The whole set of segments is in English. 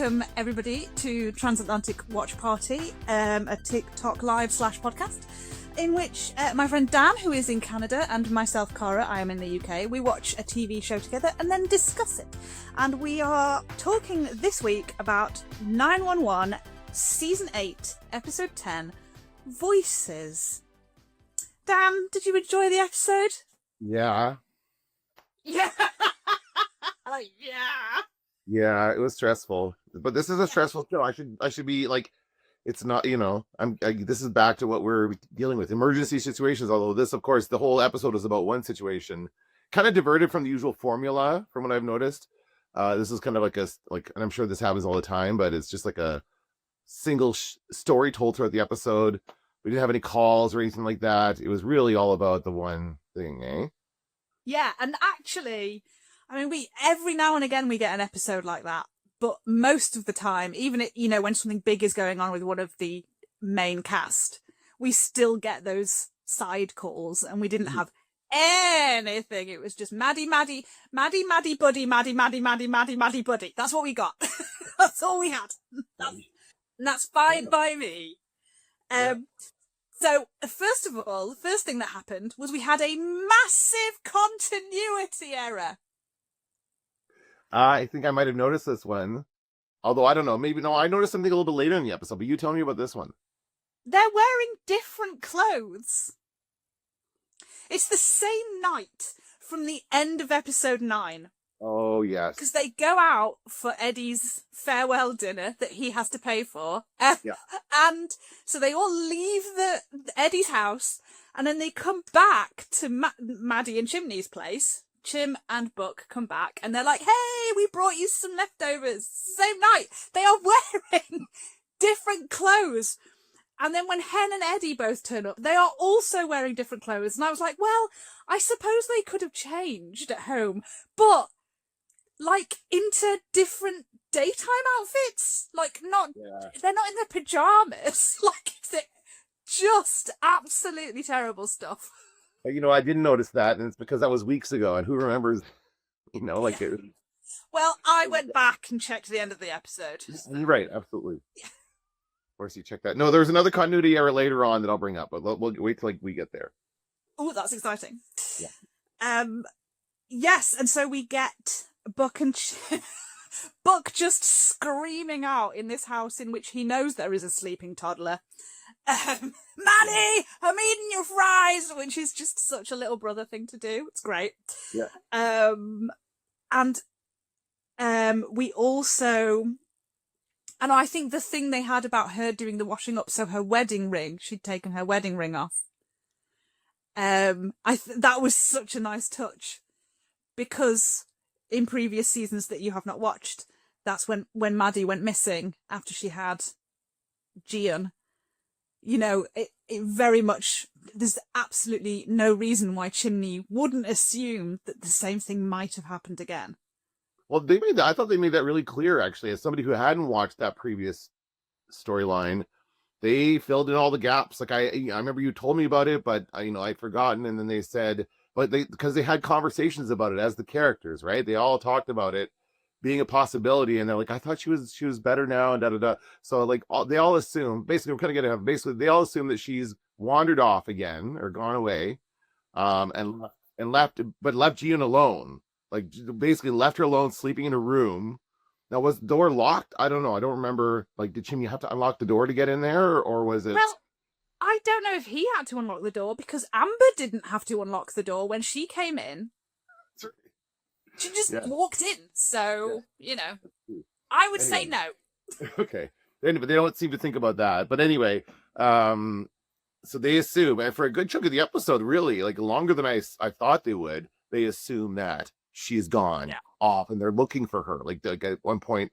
welcome everybody to Transatlantic Watch Party, a TikTok live / podcast, in which my friend Dan, who is in Canada, and myself, Cara, I am in the UK, we watch a TV show together and then discuss it. And we are talking this week about 911 Season 8, Episode 10, Voices. Dan, did you enjoy the episode? Yeah. Yeah. Yeah. Yeah, it was stressful. But this is a stressful show. I should be like, it's not, this is back to what we're dealing with, emergency situations. Although this, of course, the whole episode is about one situation, kind of diverted from the usual formula from what I've noticed. This is kind of like, and I'm sure this happens all the time, but it's just like a single story told throughout the episode. We didn't have any calls or anything like that. It was really all about the one thing, eh? Yeah, and actually, I mean, every now and again we get an episode like that, but most of the time, even when something big is going on with one of the main cast, we still get those side calls, and we didn't have anything. It was just Maddie, buddy, Maddie, buddy. That's what we got. That's all we had. And that's fine by me. So, first of all, the first thing that happened was we had a massive continuity error. I think I might have noticed this one. Although, I don't know. Maybe, no, I noticed something a little bit later in the episode, but you tell me about this one. They're wearing different clothes. It's the same night from the end of episode 9. Oh, yes. Because they go out for Eddie's farewell dinner that he has to pay for. Yeah. And so they all leave Eddie's house, and then they come back to Maddie and Chimney's place. Chim and Buck come back, and they're like, hey, we brought you some leftovers. Same night. They are wearing different clothes. And then when Hen and Eddie both turn up, they are also wearing different clothes. And I was like, well, I suppose they could have changed at home, but like into different daytime outfits, like they're not in their pajamas. Like, it's just absolutely terrible stuff. I didn't notice that, and it's because that was weeks ago, and who remembers, it. Well, I went back and checked the end of the episode. Right, absolutely. Yeah. Of course you checked that. No, there's another continuity error later on that I'll bring up, but we'll wait till we get there. Oh, that's exciting. Yeah. Yes, and so we get Buck and Buck just screaming out in this house in which he knows there is a sleeping toddler. Maddie, I'm eating your fries, which is just such a little brother thing to do. It's great. Yeah. And we also, and I think the thing they had about her doing the washing up, so her wedding ring, she'd taken her wedding ring off. That was such a nice touch, because in previous seasons that you have not watched, that's when Maddie went missing after she had Gian. It very much, there's absolutely no reason why Chimney wouldn't assume that the same thing might have happened again. Well, I thought they made that really clear, actually. As somebody who hadn't watched that previous storyline, they filled in all the gaps. Like, I remember you told me about it, but I'd forgotten. And then they said, because they had conversations about it as the characters, right? They all talked about it being a possibility, and they're like, I thought she was better now, and da-da-da. So, like, they all assume, basically, I'm kind of getting, basically, they all assume that she's wandered off again, or gone away, and left Gian alone. Like, basically left her alone, sleeping in a room. Now, was the door locked? I don't know. I don't remember. Like, did Chimney have to unlock the door to get in there, or was it? Well, I don't know if he had to unlock the door, because Amber didn't have to unlock the door when she came in. She just walked in, so, I would say no. Okay. But they don't seem to think about that. But anyway, so they assume, and for a good chunk of the episode, really, like longer than I thought they would, they assume that she's gone off, and they're looking for her. Like at one point,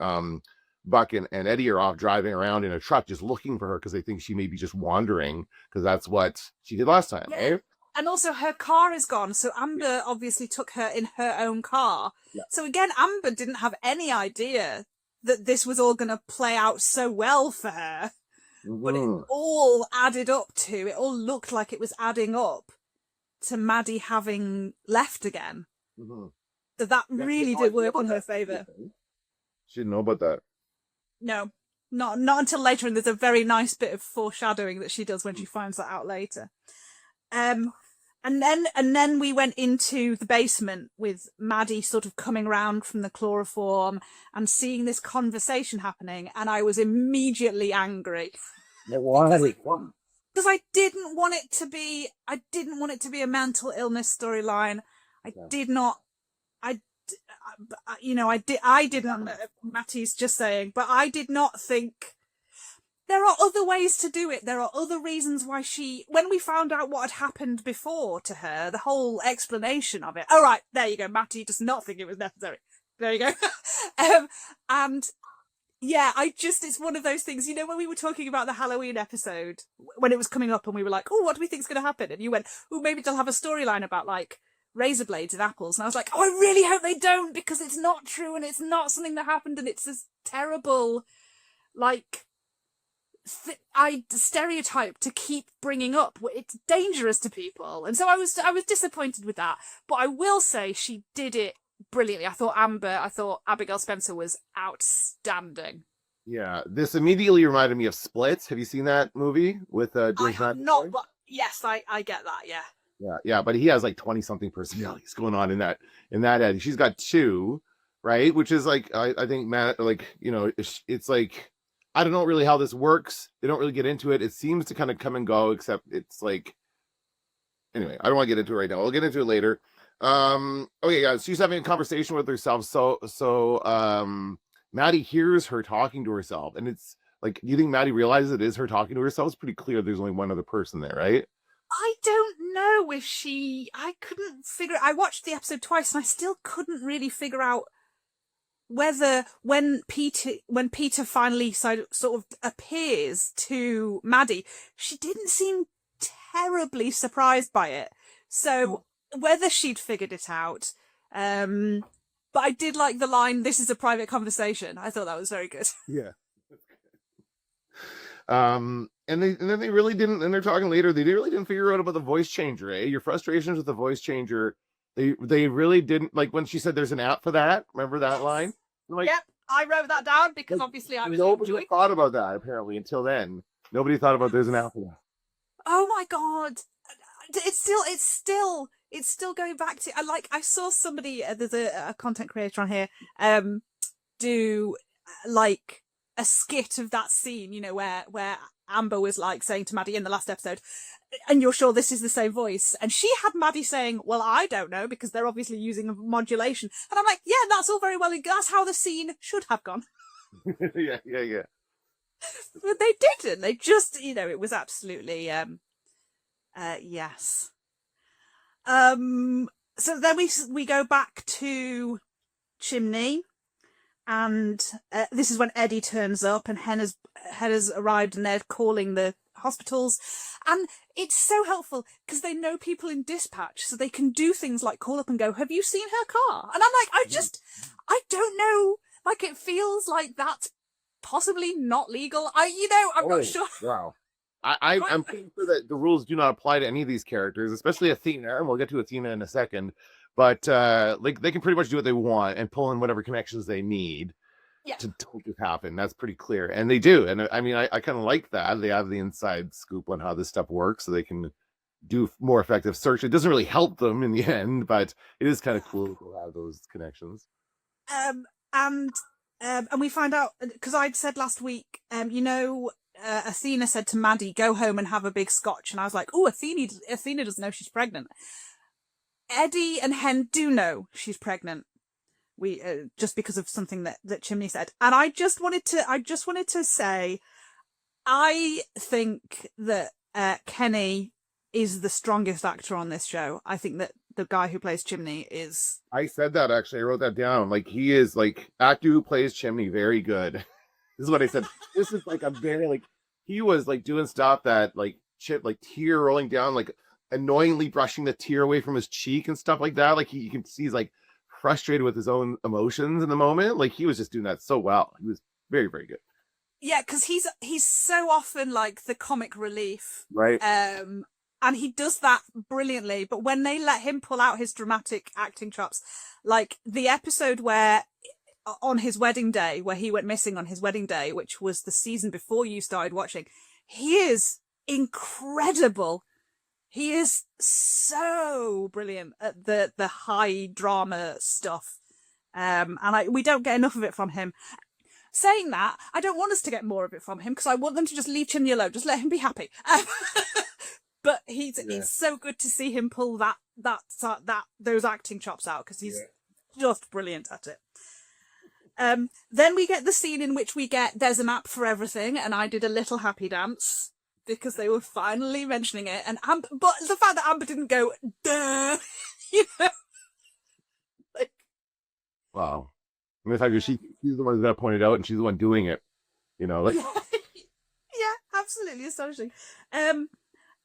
Buck and Eddie are off driving around in a truck just looking for her because they think she may be just wandering, because that's what she did last time, eh? And also her car is gone, so Amber obviously took her in her own car. Yeah. So again, Amber didn't have any idea that this was all going to play out so well for her. Mm-hmm. But it all looked like it was adding up to Maddie having left again. Mm-hmm. So that really did work on her favour. She didn't know about that. No, not until later, and there's a very nice bit of foreshadowing that she does when she finds that out later. And then we went into the basement with Maddie sort of coming round from the chloroform and seeing this conversation happening, and I was immediately angry. Why? Because I didn't want it to be a mental illness storyline. Matty's just saying, but I did not think there are other ways to do it. There are other reasons why when we found out what had happened before to her, the whole explanation of it. All right, there you go. Matty does not think it was necessary. There you go. And yeah, it's one of those things, when we were talking about the Halloween episode, when it was coming up and we were like, oh, what do we think's going to happen? And you went, oh, maybe they'll have a storyline about like razor blades and apples. And I was like, oh, I really hope they don't, because it's not true and it's not something that happened, and it's this terrible, like, stereotype to keep bringing up. It's dangerous to people. And so I was disappointed with that. But I will say she did it brilliantly. I thought Abigail Spencer was outstanding. Yeah, this immediately reminded me of Split. Have you seen that movie with James McAvoy? Not, but yes, I get that. Yeah. Yeah, but he has like 20-something personalities going on in that Eddie. She's got two, right? Which is like I think Matt, like, it's like, I don't know really how this works. They don't really get into it. It seems to kind of come and go, except it's like, anyway, I don't want to get into it right now. We'll get into it later. Okay, guys, she's having a conversation with herself. So Maddie hears her talking to herself, and it's like, do you think Maddie realizes it is her talking to herself? It's pretty clear there's only one other person there, right? I don't know if I couldn't figure. I watched the episode twice, and I still couldn't really figure out whether when Peter finally sort of appears to Maddie, she didn't seem terribly surprised by it. So whether she'd figured it out, but I did like the line, "This is a private conversation." I thought that was very good. Yeah. And then they really didn't, and they're talking later, they really didn't figure out about the voice changer, eh? Your frustrations with the voice changer, they really didn't, like when she said there's an app for that. Remember that line? Like, yep, I wrote that down because obviously I was nobody thought about that apparently until then. Nobody thought about there's an app for that. Oh my god. It's still going back to, I saw somebody, there's a content creator on here, do like a skit of that scene, where Amber was like saying to Maddie in the last episode, and you're sure this is the same voice? And she had Maddie saying, well, I don't know, because they're obviously using a modulation. And I'm like, yeah, that's all very well. That's how the scene should have gone. Yeah. But they didn't. They just, it was absolutely, yes. So then we go back to Chimney, and this is when Eddie turns up, and Henna's arrived, and they're calling the hospitals, and it's so helpful because they know people in dispatch, so they can do things like call up and go, have you seen her car? And I'm like, I don't know, like, it feels like that's possibly not legal. I'm not sure. Wow. I'm pretty sure that the rules do not apply to any of these characters, especially Athena, and we'll get to Athena in a second. But like, they can pretty much do what they want and pull in whatever connections they need to make it happen. That's pretty clear, and they do. And I mean, I kind of like that they have the inside scoop on how this stuff works, so they can do more effective search. It doesn't really help them in the end, but it is kind of cool to have those connections. And we find out, because I'd said last week, Athena said to Maddie, go home and have a big scotch. And I was like, oh, Athena doesn't know she's pregnant. Eddie and Hen do know she's pregnant. We just because of something that Chimney said. And I just wanted to say, I think that Kenny is the strongest actor on this show. I think that the guy who plays Chimney is... I said that, actually. I wrote that down. Like, he is, like, actor who plays Chimney, very good. This is what I said. This is, like, a very, like, he was, like, doing stuff that, like, tear rolling down, like, annoyingly brushing the tear away from his cheek and stuff like that. Like, you can see he's, like, frustrated with his own emotions in the moment. Like, he was just doing that so well. He was very, very good. Yeah, because he's so often, like, the comic relief. Right. And he does that brilliantly. But when they let him pull out his dramatic acting chops, like the episode where on his wedding day, where he went missing on his wedding day, which was the season before you started watching. He is incredible. He is so brilliant at the high drama stuff. And we don't get enough of it from him. Saying that, I don't want us to get more of it from him, because I want them to just leave Chimney alone. Just let him be happy. But it's so good to see him pull those acting chops out, because he's just brilliant at it. Then we get the scene in which we get there's a map for everything, and I did a little happy dance because they were finally mentioning it. And but the fact that Amber didn't go, duh, you know, like, wow. And the fact that she's the one who's gonna point it out, and she's the one doing it, you know, like. Yeah, absolutely astonishing. And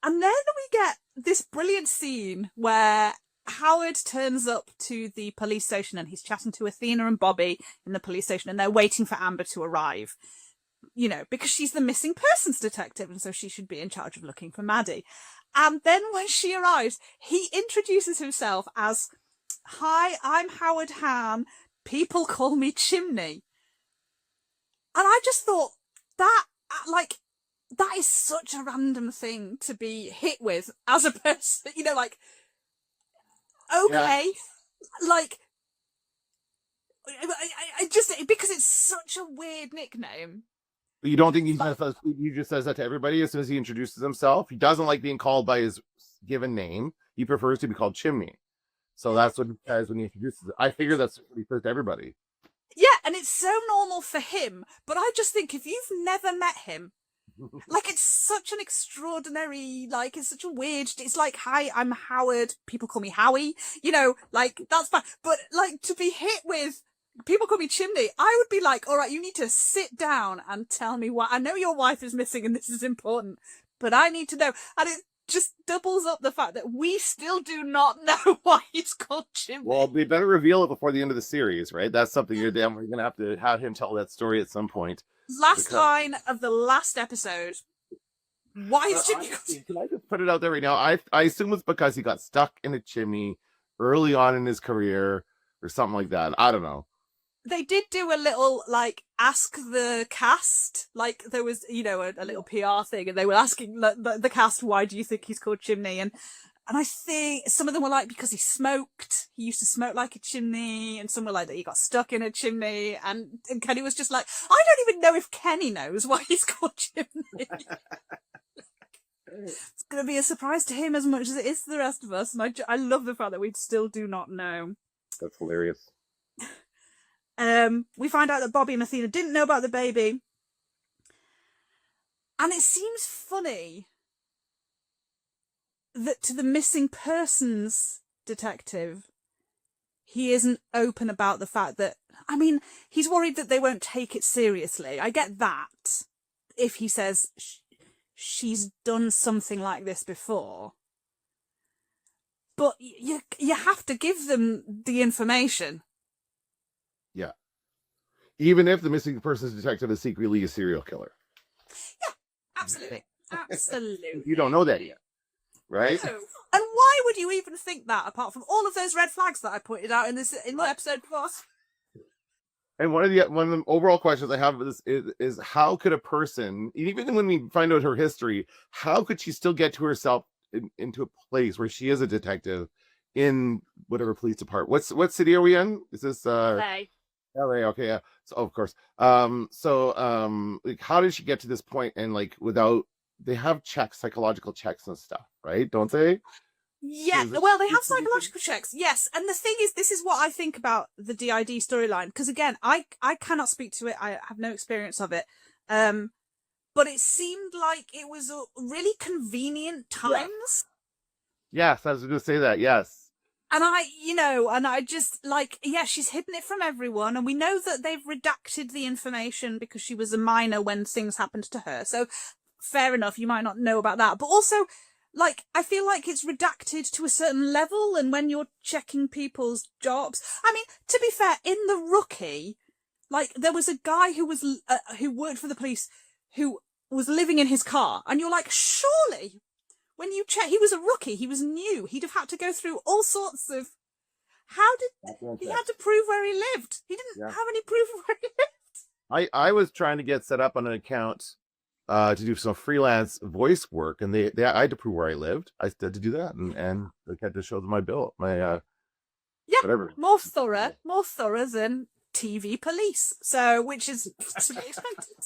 then we get this brilliant scene where Howard turns up to the police station, and he's chatting to Athena and Bobby in the police station, and they're waiting for Amber to arrive, you know, because she's the missing persons detective, and so she should be in charge of looking for Maddie. And then when she arrives, he introduces himself as, "Hi, I'm Howard Hahn. People call me Chimney." And I just thought that, like, that is such a random thing to be hit with as a person, you know, like, okay, like, I just, because it's such a weird nickname. You don't think he just says that to everybody as soon as he introduces himself? He doesn't like being called by his given name. He prefers to be called Chimney. So that's what he says when he introduces it. I figure that's what he says to everybody. Yeah, and it's so normal for him, but I just think if you've never met him, like, it's such an extraordinary, like, it's such a weird, it's like, "Hi, I'm Howard, people call me Howie," you know, like, that's fine. But, like, to be hit with, "People call me Chimney," I would be like, all right, you need to sit down and tell me why. I know your wife is missing and this is important, but I need to know. And it just doubles up the fact that we still do not know why he's called Chimney. Well, they better reveal it before the end of the series, right? That's something we're going to have him tell that story at some point. Last line of the last episode. Why is Chimney? Can I just put it out there right now? I assume it's because he got stuck in a chimney early on in his career or something like that. I don't know. They did do a little, like, ask the cast, like, there was, you know, a little PR thing, and they were asking the cast, why do you think he's called Chimney? And I think some of them were like, because he smoked, he used to smoke like a chimney, and some were like that he got stuck in a chimney, and Kenny was just like, I don't even know if Kenny knows why he's called Chimney. It's going to be a surprise to him as much as it is to the rest of us, and I love the fact that we still do not know. That's hilarious. We find out that Bobby and Athena didn't know about the baby. And it seems funny that to the missing persons detective, he isn't open about the fact that, I mean, he's worried that they won't take it seriously. I get that. If he says she's done something like this before. But you have to give them the information. Yeah. Even if the missing persons detective is secretly a serial killer. Yeah, absolutely. Absolutely. You don't know that yet, right? No. And why would you even think that, apart from all of those red flags that I pointed out in the episode before? And one of the overall questions I have is how could a person, even when we find out her history, how could she still get to herself into a place where she is a detective in whatever police department? What city are we in? Is this LA, okay, yeah. So of course. Like, how did she get to this point, and like without, they have checks, psychological checks and stuff, right? Don't they? Yeah, well, they have psychological checks, yes. And the thing is, this is what I think about the DID storyline, because again, I cannot speak to it. I have no experience of it. But it seemed like it was a really convenient times. Yes, I was going to say that, yes. And I just, like, yeah, she's hidden it from everyone, and we know that they've redacted the information because she was a minor when things happened to her. So, fair enough, you might not know about that. But also, like, I feel like it's redacted to a certain level, and when you're checking people's jobs... I mean, to be fair, in The Rookie, like, there was a guy who was who worked for the police who was living in his car, and you're like, surely... When you check, he was a rookie, he was new, he'd have had to go through all sorts of How did Background he check. had to prove where he lived? He didn't have any proof of where he lived. I was trying to get set up on an account to do some freelance voice work, and they I had to prove where I lived. I had to do that, and I had to show them my bill, my whatever. More thorough than TV police. So, which is to be expected.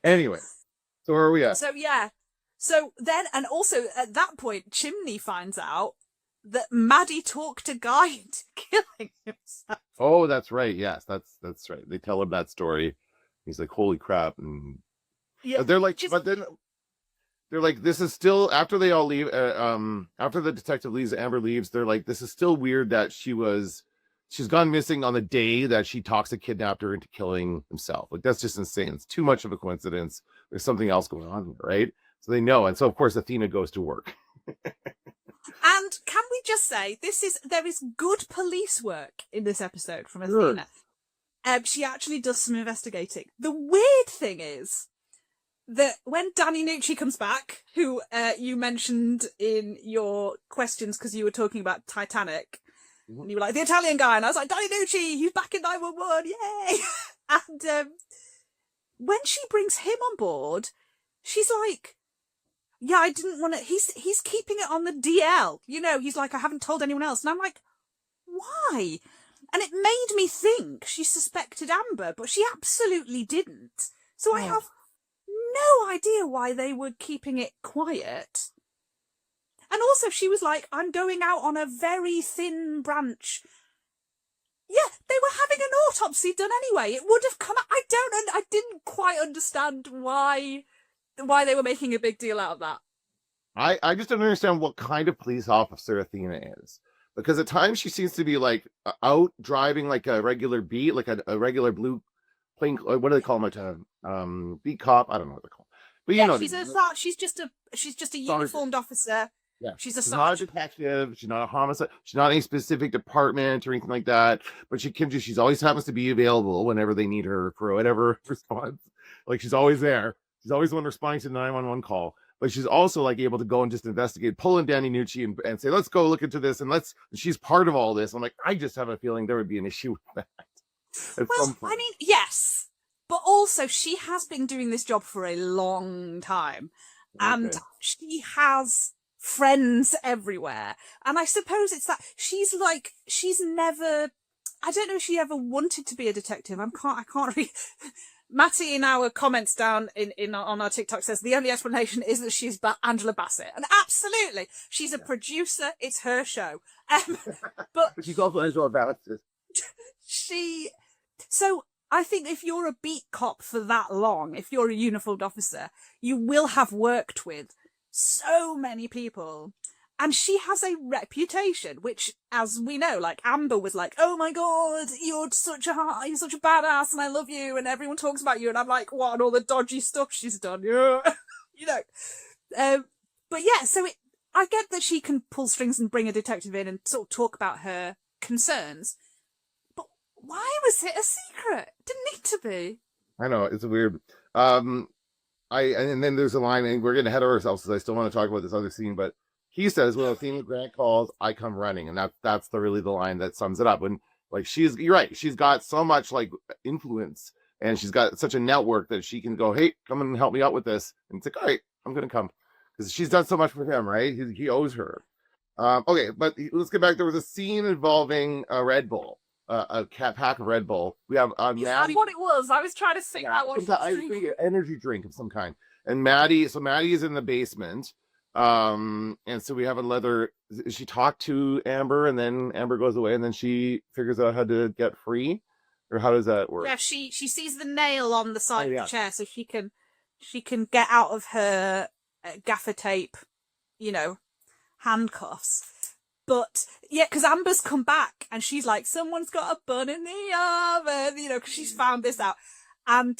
Anyway, so where are we at? So yeah. So then, and also at that point, Chimney finds out that Maddie talked a guy into killing himself. Oh, that's right. Yes, that's right. They tell him that story. He's like, "Holy crap!" And they're like, but then they're like, "This is still," after they all leave. After the detective leaves, Amber leaves. They're like, "This is still weird that she's gone missing on the day that she talks a kidnapper into killing himself. Like, that's just insane. It's too much of a coincidence. There's something else going on here, right?" So they know, and so of course Athena goes to work. And can we just say, there is good police work in this episode from Athena. She actually does some investigating. The weird thing is that when Danny Nucci comes back, who you mentioned in your questions because you were talking about Titanic, and you were like, the Italian guy, and I was like, Danny Nucci, he's back in 911, yay! And when she brings him on board, she's like, yeah, I didn't want to. He's keeping it on the DL. You know, he's like, I haven't told anyone else. And I'm like, why? And it made me think she suspected Amber, but she absolutely didn't. So I have no idea why they were keeping it quiet. And also she was like, I'm going out on a very thin branch. Yeah, they were having an autopsy done anyway. It would have come out. I didn't quite understand why they were making a big deal out of that. I just don't understand what kind of police officer Athena is, because at times she seems to be like out driving like a regular beat, like a regular blue plane. What do they call them? Beat cop. I don't know what they call them. But you know, she's just a uniformed officer. Yeah, she's not a detective. She's not a homicide. She's not any specific department or anything like that. But she's always happens to be available whenever they need her for whatever response. Like, she's always there. She's always the one responding to the 911 call. But she's also like able to go and just investigate, pull in Danny Nucci and say, let's go look into this. And she's part of all this. I'm like, I just have a feeling there would be an issue with that. Well, I mean, yes. But also she has been doing this job for a long time. Okay. And she has friends everywhere. And I suppose it's that she's never, I don't know if she ever wanted to be a detective. I can't read. Matty in our comments down on our TikTok says the only explanation is that she's Angela Bassett, and absolutely, she's a producer. It's her show, but she's also Angela Bassett. So I think if you're a beat cop for that long, if you're a uniformed officer, you will have worked with so many people. And she has a reputation, which, as we know, like Amber was like, "Oh my god, you're such a badass, and I love you, and everyone talks about you." And I'm like, "What?" And all the dodgy stuff she's done, yeah, you know. But yeah, so I get that she can pull strings and bring a detective in and sort of talk about her concerns. But why was it a secret? It didn't need to be. I know, it's weird. And then there's a line, and we're getting ahead of ourselves because I still want to talk about this other scene, but. He says, "Well, Athena Grant calls, I come running," and that's really the line that sums it up. And like, you're right, she's got so much like influence, and she's got such a network that she can go, "Hey, come and help me out with this," and it's like, "All right, I'm gonna come," because she's done so much for him, right? He owes her. Okay, but let's get back. There was a scene involving a Red Bull, a pack of Red Bull. We have Maddie. What it was? I was trying to think out what energy drink of some kind. And Maddie is in the basement. And so we have she talked to Amber, and then Amber goes away, and then she figures out how to get free, or how does that work? Yeah, she sees the nail on the side of the chair, so she can get out of her gaffer tape, handcuffs. But yeah, because Amber's come back and she's like, someone's got a bun in the oven, because she's found this out, and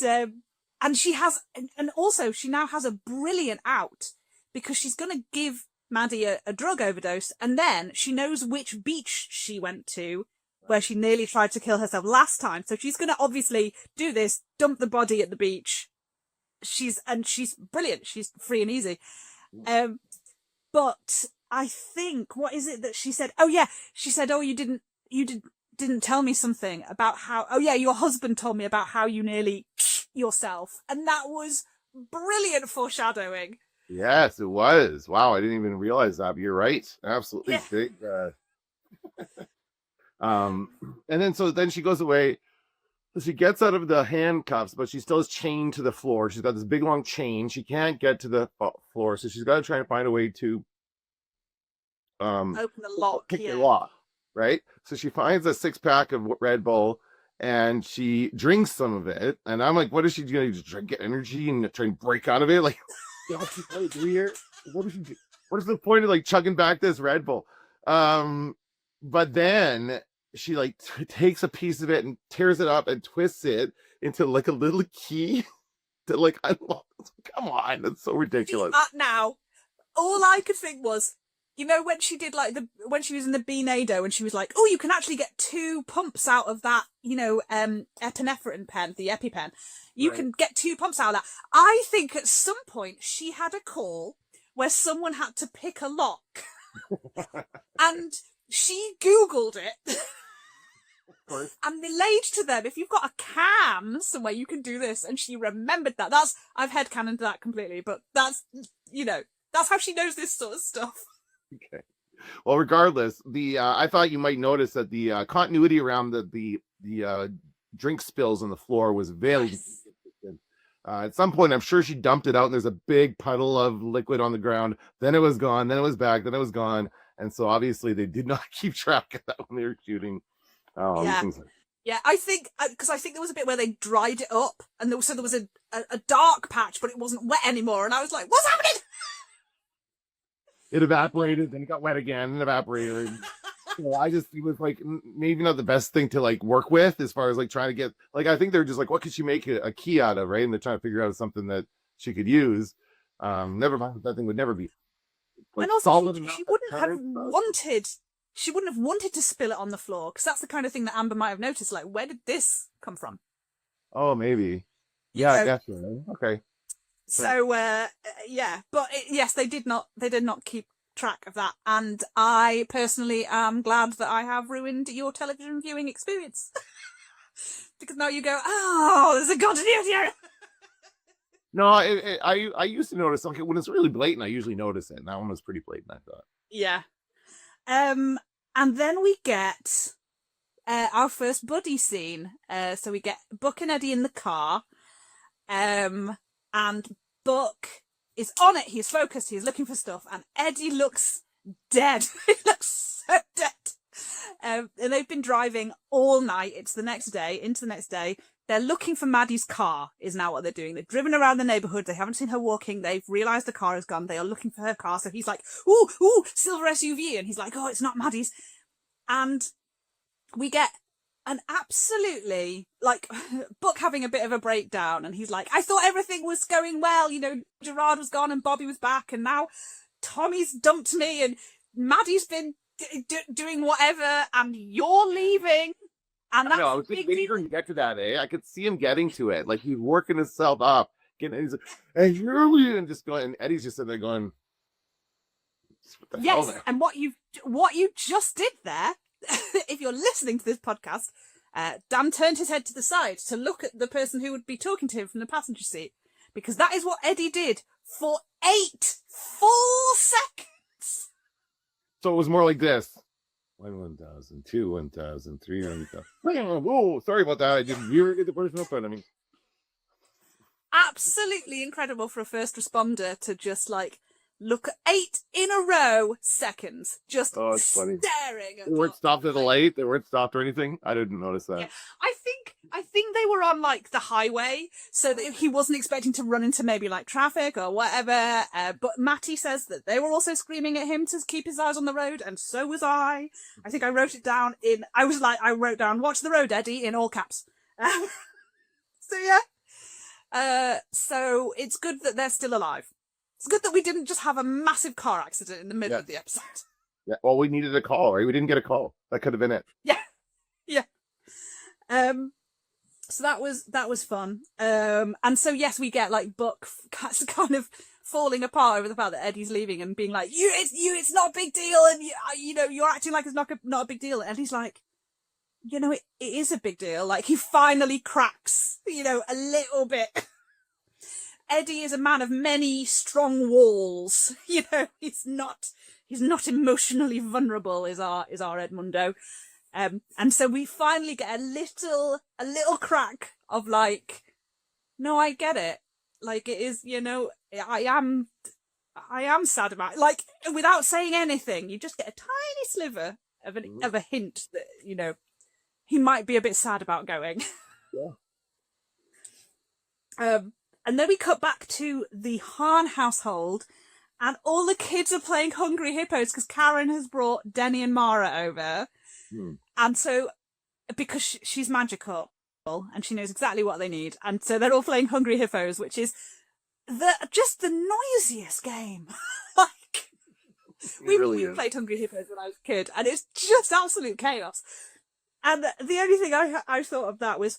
she has, and also she now has a brilliant out. Because she's going to give Maddie a drug overdose, and then she knows which beach she went to where she nearly tried to kill herself last time. So she's going to obviously do this, dump the body at the beach. She's brilliant. She's free and easy. But I think, what is it that she said? Oh yeah, she said, oh, you didn't tell me something about how, oh yeah, your husband told me about how you nearly yourself. And that was brilliant foreshadowing. Yes, it was. Wow, I didn't even realize that. But you're right. Absolutely Yeah. big. Um, and then she goes away. So she gets out of the handcuffs, but she still is chained to the floor. She's got this big long chain. She can't get to the floor, so she's got to try and find a way to Open the lock. pick Yeah. the lock, right? So she finds a 6-pack of Red Bull and she drinks some of it. And I'm like, what is she doing? Just try to get energy and try and break out of it? Like, what is she do? What is the point of like chugging back this Red Bull? But then she like takes a piece of it and tears it up and twists it into like a little key to like unlock. Come on, that's so ridiculous. Now, all I could think was, you know, when she did like when she was in the Beanado and she was like, oh, you can actually get 2 pumps out of that, you know, epinephrine pen, the EpiPen. You can get 2 pumps out of that. I think at some point she had a call where someone had to pick a lock and she Googled it. And relayed to them, if you've got a cam somewhere, you can do this. And she remembered that. I've headcanoned that completely, but that's, you know, that's how she knows this sort of stuff. Okay. Well, regardless, I thought you might notice that the continuity around the drink spills on the floor was very consistent. At some point, I'm sure she dumped it out, and there's a big puddle of liquid on the ground. Then it was gone. Then it was back. Then it was gone. And so obviously they did not keep track of that when they were shooting. Yeah, I think because I think there was a bit where they dried it up, and there was a dark patch, but it wasn't wet anymore, and I was like, "What's happening?" It evaporated, then it got wet again, and evaporated. It was like maybe not the best thing to like work with as far as like trying to get like I think they're just like, what could she make a key out of, right? And they're trying to figure out something that she could use. Never mind, that thing would never be. Like, and also, she wouldn't have wanted. She wouldn't have wanted to spill it on the floor because that's the kind of thing that Amber might have noticed. Like, where did this come from? Oh, maybe. Yeah, I guess so. Okay. So, yeah, but yes, they did not keep track of that, and I personally am glad that I have ruined your television viewing experience because now you go, oh, there's a continuity error. No, I used to notice when it's really blatant. I usually notice it. And that one was pretty blatant, I thought. Yeah. And then we get our first buddy scene. So we get Buck and Eddie in the car. And Buck is on it. He's focused. He's looking for stuff. And Eddie looks dead. He looks so dead. And they've been driving all night. It's the next day, into the next day. They're looking for Maddie's car is now what they're doing. They've driven around the neighborhood. They haven't seen her walking. They've realized the car is gone. They are looking for her car. So he's like, ooh, silver SUV. And he's like, oh, it's not Maddie's. And we get an absolutely, like, Buck having a bit of a breakdown. And he's like, I thought everything was going well. You know, Gerard was gone and Bobby was back. And now Tommy's dumped me and Maddie's been doing whatever. And you're leaving. And that's I was waiting for him to get to that, I could see him getting to it. Like, he's working himself up. He's like, hey, you're and just going, and Eddie's just sitting there going, what the hell there? And what you just did there, if you're listening to this podcast, Dan turned his head to the side to look at the person who would be talking to him from the passenger seat, because that is what Eddie did for 8 full seconds. So it was more like this. 1,000, 2, 1,000, 3, 1,000. Whoa, sorry about that. I didn't get the person up, but I mean, absolutely incredible for a first responder to just like look at 8 in a row seconds, just staring at. They weren't stopped at the light. They weren't stopped or anything. I didn't notice that. Yeah. I think they were on like the highway, so that he wasn't expecting to run into maybe like traffic or whatever. But Matty says that they were also screaming at him to keep his eyes on the road, and so was I. I think I wrote it down I wrote down, watch the road, Eddie, in all caps. So yeah. So it's good that they're still alive. It's good that we didn't just have a massive car accident in the middle of the episode. Yeah. Well, we needed a call, right? We didn't get a call. That could have been it. Yeah. Yeah. So that was fun. And so yes, we get like Buck kind of falling apart over the fact that Eddie's leaving and being like, it's not a big deal, and you're acting like it's not a big deal. And Eddie's like, it is a big deal. Like, he finally cracks, a little bit. Eddie is a man of many strong walls. He's not emotionally vulnerable, is our Edmundo. And so we finally get a little crack of like, no, I get it. Like, it is, I am sad about it. Like, without saying anything, you just get a tiny sliver of a hint that, he might be a bit sad about going. Yeah. And then we cut back to the Hahn household, and all the kids are playing Hungry Hippos because Karen has brought Denny and Mara over. And so, because she's magical and she knows exactly what they need, and so they're all playing Hungry Hippos, which is just the noisiest game. Like, we played Hungry Hippos when I was a kid, and it's just absolute chaos. And the only thing I thought of that was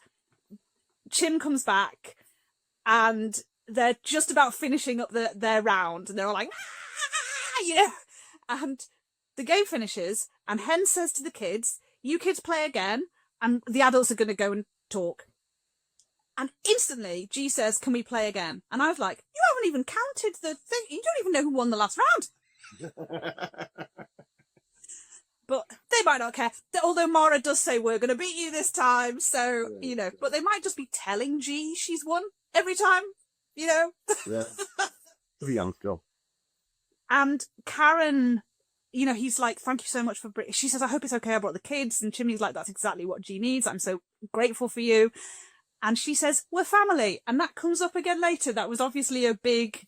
Chim comes back, and they're just about finishing up their round, and they're all like, and the game finishes, and Hen says to the kids, you kids play again, and the adults are going to go and talk. And instantly, G says, can we play again? And I was like, you haven't even counted the thing. You don't even know who won the last round. But they might not care. Although Mara does say, we're going to beat you this time. So, but they might just be telling G she's won every time, Yeah. Pretty young still. And Karen, he's like, thank you so much for she says, I hope it's okay I brought the kids. And Chimney's like, that's exactly what G needs. I'm so grateful for you. And she says, we're family. And that comes up again later. That was obviously a big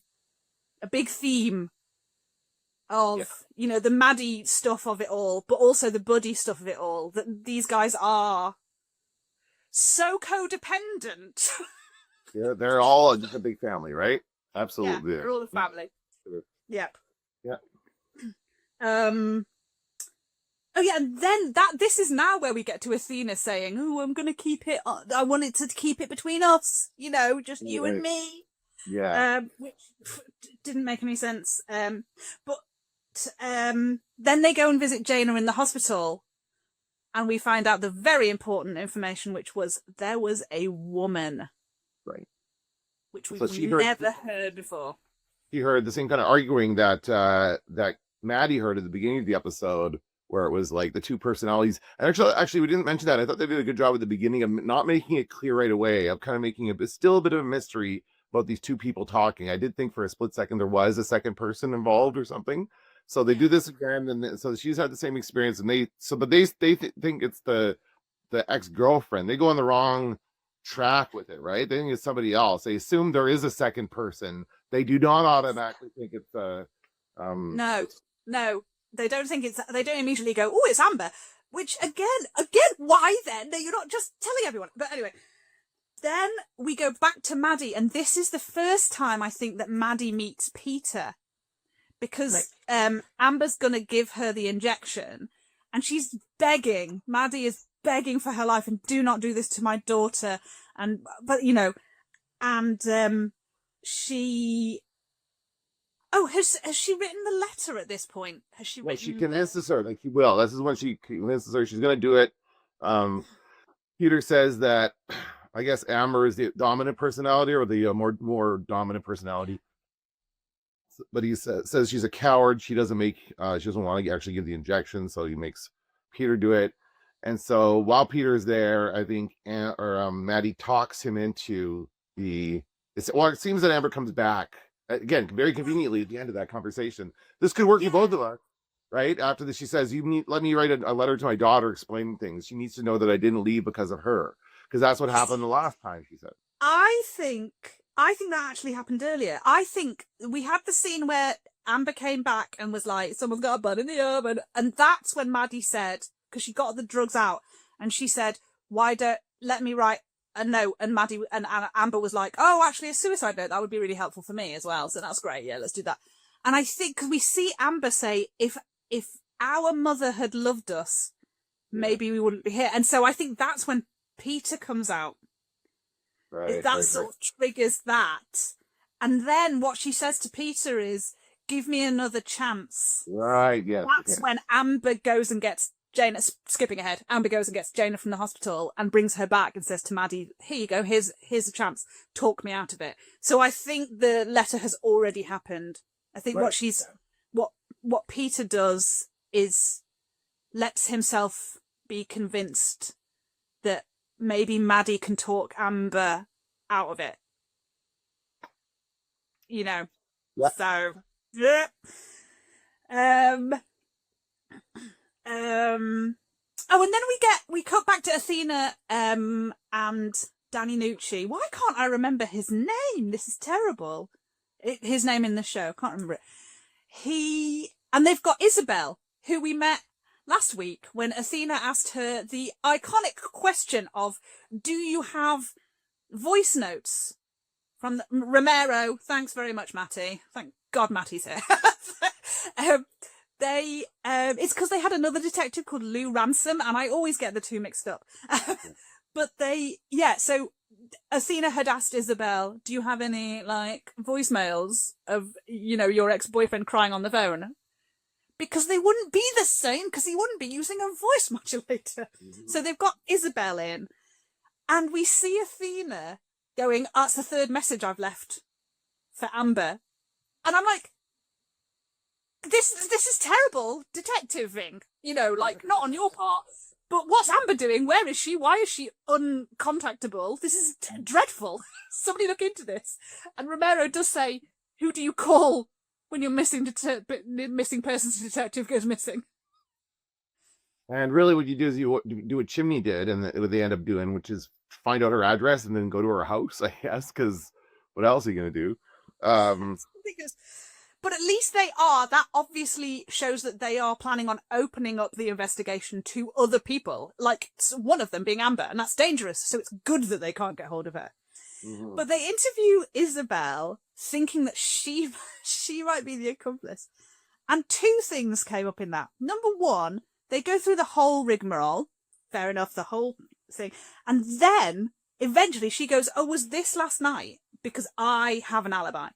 theme of, the Maddie stuff of it all, but also the buddy stuff of it all, that these guys are so codependent. Yeah, they're all just a big family, right? Absolutely. Yeah, they're all a family. Yep. Yeah. Oh yeah, and then this is now where we get to Athena saying, "Oh, I'm going to keep it. I wanted to keep it between us, just you and me." Yeah. Which didn't make any sense. But then they go and visit Jaina in the hospital, and we find out the very important information, which was there was a woman, right, which we've never heard before. He heard the same kind of arguing that Maddie heard at the beginning of the episode, where it was like the two personalities. And actually, we didn't mention that. I thought they did a good job at the beginning of not making it clear right away, of kind of making it still a bit of a mystery about these two people talking. I did think for a split second there was a second person involved or something. So they do this again, and so she's had the same experience, and they think it's the ex-girlfriend. They go on the wrong track with it, right? They think it's somebody else. They assume there is a second person. They do not automatically think it's no. They don't think it's. They don't immediately go, "Oh, it's Amber." Which again, why then? No, you're not just telling everyone. But anyway, then we go back to Maddie, and this is the first time I think that Maddie meets Peter, because Amber's gonna give her the injection, and she's begging. Maddie is begging for her life, and do not do this to my daughter. She. Oh, has she written the letter at this point? Has she written... Well, she convinces her, like, he will. This is when she convinces her she's going to do it. Peter says that, I guess Amber is the dominant personality, or the more dominant personality. But he says she's a coward. She doesn't want to actually give the injection, so he makes Peter do it. And so while Peter's there, I think, Maddie talks him into it seems that Amber comes back. Again, very conveniently at the end of that conversation. This could work for both of us, right? After this, she says, let me write a letter to my daughter explaining things. She needs to know that I didn't leave because of her. Because that's what happened the last time, she said. I think that actually happened earlier. I think we had the scene where Amber came back and was like, someone's got a bun in the oven. And that's when Maddie said, because she got the drugs out, and she said, let me write a note. And Maddie and Amber was like, oh, actually a suicide note, that would be really helpful for me as well. So that's great. Yeah, let's do that. And I think we see Amber say, if our mother had loved us, maybe we wouldn't be here. And so I think that's when Peter comes out. Right, that sort of triggers that. And then what she says to Peter is, give me another chance. Right, yes. That's when Amber goes and gets Jaina, skipping ahead, Amber goes and gets Jaina from the hospital and brings her back and says to Maddie, here you go, here's a chance, talk me out of it. So I think the letter has already happened. I think what Peter does is lets himself be convinced that maybe Maddie can talk Amber out of it. You know. Yeah. So yeah. Oh, and then we cut back to Athena and Danny Nucci. Why can't I remember his name? This is terrible. His name in the show, I can't remember it. And they've got Isabel, who we met last week when Athena asked her the iconic question of, do you have voice notes from Romero? Thanks very much, Matty. Thank God Matty's here. It's because they had another detective called Lou Ransom, and I always get the two mixed up. But so Athena had asked Isabel, do you have any, like, voicemails of, your ex-boyfriend crying on the phone? Because they wouldn't be the same, because he wouldn't be using a voice modulator. Mm-hmm. So they've got Isabel in, and we see Athena going, that's the third message I've left for Amber. And I'm like, this is terrible detectiving, not on your part. But what's Amber doing? Where is she? Why is she uncontactable? This is dreadful. Somebody look into this. And Romero does say, who do you call when your missing persons detective goes missing? And really what you do is you do what Chimney did, and what they end up doing, which is find out her address and then go to her house, I guess, because what else are you going to do? But at least that obviously shows that they are planning on opening up the investigation to other people, like one of them being Amber, and that's dangerous, so it's good that they can't get hold of her. Mm-hmm. But they interview Isabel thinking that she might be the accomplice. And two things came up in that. Number one, they go through the whole rigmarole, fair enough, the whole thing, and then eventually she goes, oh, was this last night? Because I have an alibi.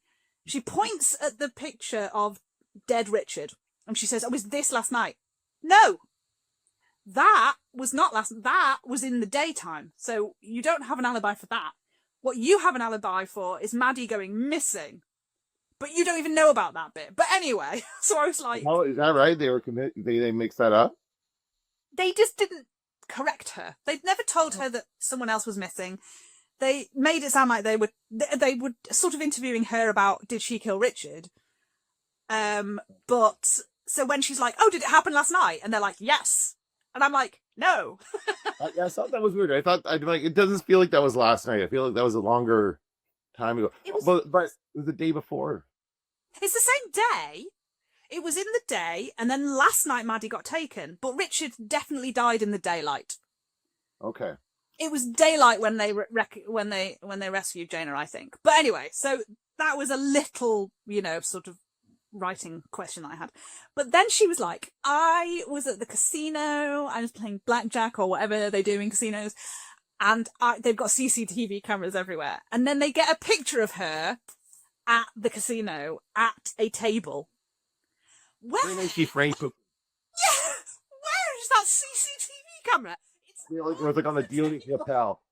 She points at the picture of dead Richard, and she says, oh, was this last night? No! That was not that was in the daytime, so you don't have an alibi for that. What you have an alibi for is Maddie going missing, but you don't even know about that bit. But anyway, so I was like... Oh, is that right? They mixed that up? They just didn't correct her. They'd never told her that someone else was missing. They made it sound like they were sort of interviewing her about, did she kill Richard? But so when she's like, oh, did it happen last night? And they're like, yes. And I'm like, no. I thought that was weird. It doesn't feel like that was last night. I feel like that was a longer time ago. But it was the day before. It's the same day. It was in the day, and then last night Maddie got taken. But Richard definitely died in the daylight. Okay. It was daylight when they rescued Jaina, I think. But anyway, so that was a little, sort of writing question I had. But then she was like, I was at the casino, I was playing blackjack or whatever they do in casinos, and they've got CCTV cameras everywhere. And then they get a picture of her at the casino at a table. Where? She framed. Yeah, where is that CCTV camera? It was like on the dealer's lapel.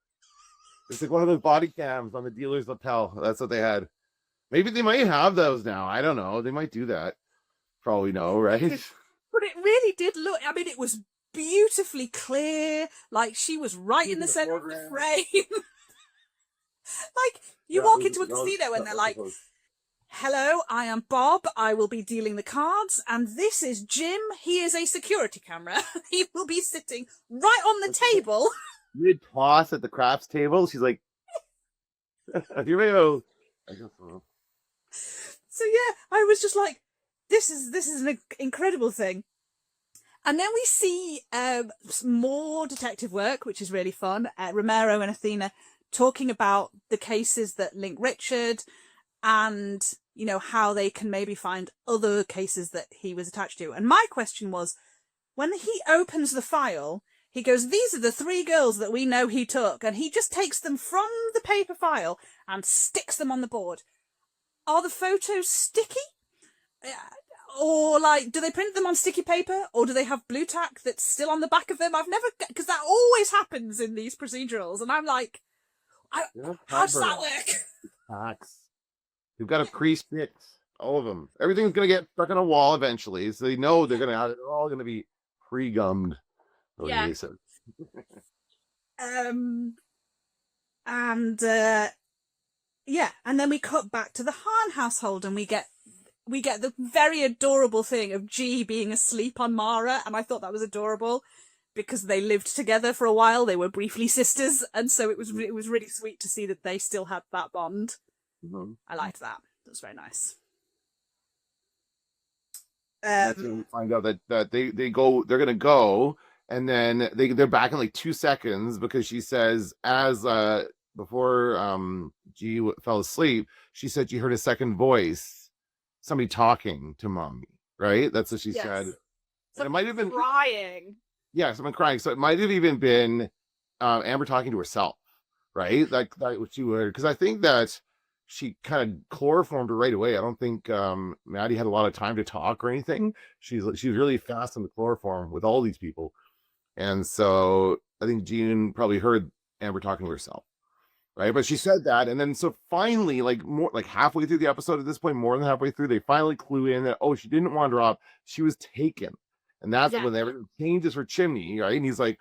It's like one of those body cams on the dealer's lapel. That's what they had. Maybe they might have those now. I don't know. They might do that. Probably no, right? But it really did look. I mean, it was beautifully clear. Like she was right in the center of the frame. Like you walk into a casino and they're like, hello, I am Bob. I will be dealing the cards. And this is Jim. He is a security camera. He will be sitting right on the table. Mid-toss at the craps table. She's like, here we go. So yeah, I was just like, this is an incredible thing. And then we see more detective work, which is really fun. Romero and Athena talking about the cases that link Richard and, how they can maybe find other cases that he was attached to. And my question was, when he opens the file, he goes, these are the 3 girls that we know he took. And he just takes them from the paper file and sticks them on the board. are the photos sticky? Or, like, do they print them on sticky paper? Or do they have blue tack that's still on the back of them? I've never... Because that always happens in these procedurals. And I'm like, how does that work? Tacks. You've got to pre-stitch all of them. Everything's going to get stuck on a wall eventually. So they know they're all going to be pre-gummed. Yeah. And then we cut back to the Hahn household, and we get the very adorable thing of G being asleep on Mara, and I thought that was adorable because they lived together for a while. They were briefly sisters, and so it was really sweet to see that they still had that bond. Mm-hmm. I liked that. That was very nice. That's when we find out that they're gonna go, and then they're back in like 2 seconds because she says before G fell asleep, she said she heard a second voice, somebody talking to mommy, right? That's what she said. And it might have been crying. Yeah, someone crying. So it might have even been Amber talking to herself, right? Like what she would, because I think that she kind of chloroformed her right away. I don't think Maddie had a lot of time to talk or anything. She's really fast on the chloroform with all these people, and so I think Jean probably heard Amber talking to herself. Right, but she said that, and then so finally, like halfway through the episode at this point, more than halfway through, they finally clue in that she didn't wander off, she was taken, and that's when everything changes for Chimney, right? And he's like,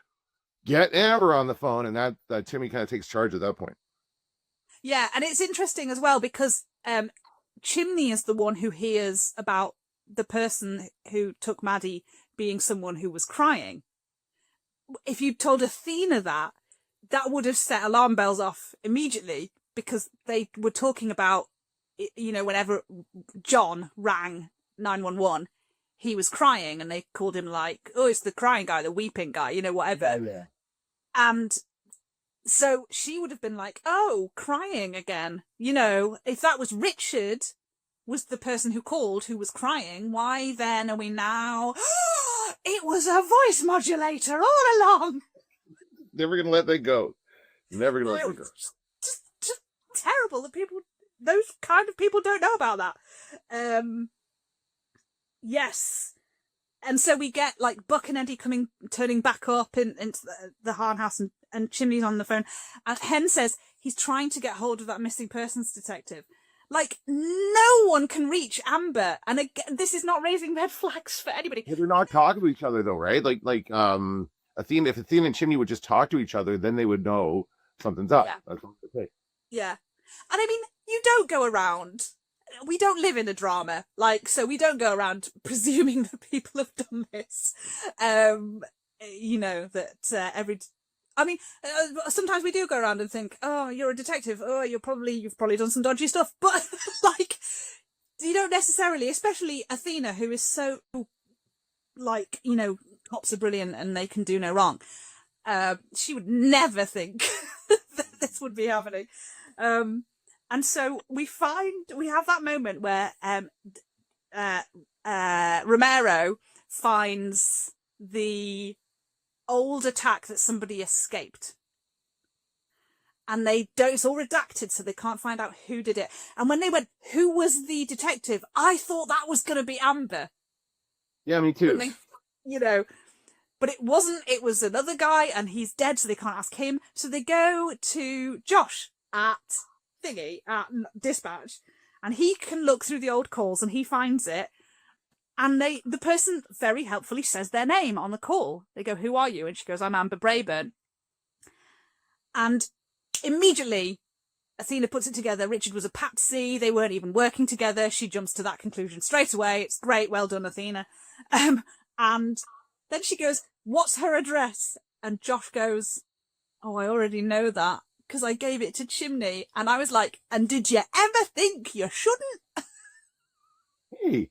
"Get Amber on the phone," and that Chimney kind of takes charge at that point. Yeah, and it's interesting as well because Chimney is the one who hears about the person who took Maddie being someone who was crying. If you told Athena that would have set alarm bells off immediately because they were talking about, whenever John rang 911, he was crying and they called him like, oh, it's the crying guy, the weeping guy, whatever. Yeah. And so she would have been like, oh, crying again. If that was Richard was the person who called who was crying, why then are we now... It was a voice modulator all along. Never gonna let that go. Never gonna let that go. Just terrible that those kind of people don't know about that. Yes. And so we get like Buck and Eddie turning back up into the Hahn house, and Chimney's on the phone. And Hen says he's trying to get hold of that missing persons detective. Like, no one can reach Amber. And again, this is not raising red flags for anybody. Yeah, they're not talking to each other though, right? Like Athena, if Athena and Chimney would just talk to each other, then they would know something's up. Yeah. That's what they say. Yeah. And I mean, you don't go around. We don't live in a drama. So we don't go around presuming that people have done this. Sometimes we do go around and think, oh, you're a detective. Oh, you've probably done some dodgy stuff. But you don't necessarily, especially Athena, who is so cops are brilliant and they can do no wrong. She would never think that this would be happening. And so we have that moment where Romero finds the old attack that somebody escaped. And it's all redacted, so they can't find out who did it. And when they went, who was the detective? I thought that was going to be Amber. Yeah, me too. But it wasn't. It was another guy, and he's dead, so they can't ask him. So they go to Josh at dispatch, and he can look through the old calls, and he finds it. And the person very helpfully says their name on the call. They go, "Who are you?" And she goes, "I'm Amber Brayburn." And immediately, Athena puts it together. Richard was a patsy. They weren't even working together. She jumps to that conclusion straight away. It's great. Well done, Athena. And then she goes, "What's her address?" And Josh goes, "Oh, I already know that because I gave it to Chimney." And I was like, "And did you ever think you shouldn't?" Hey,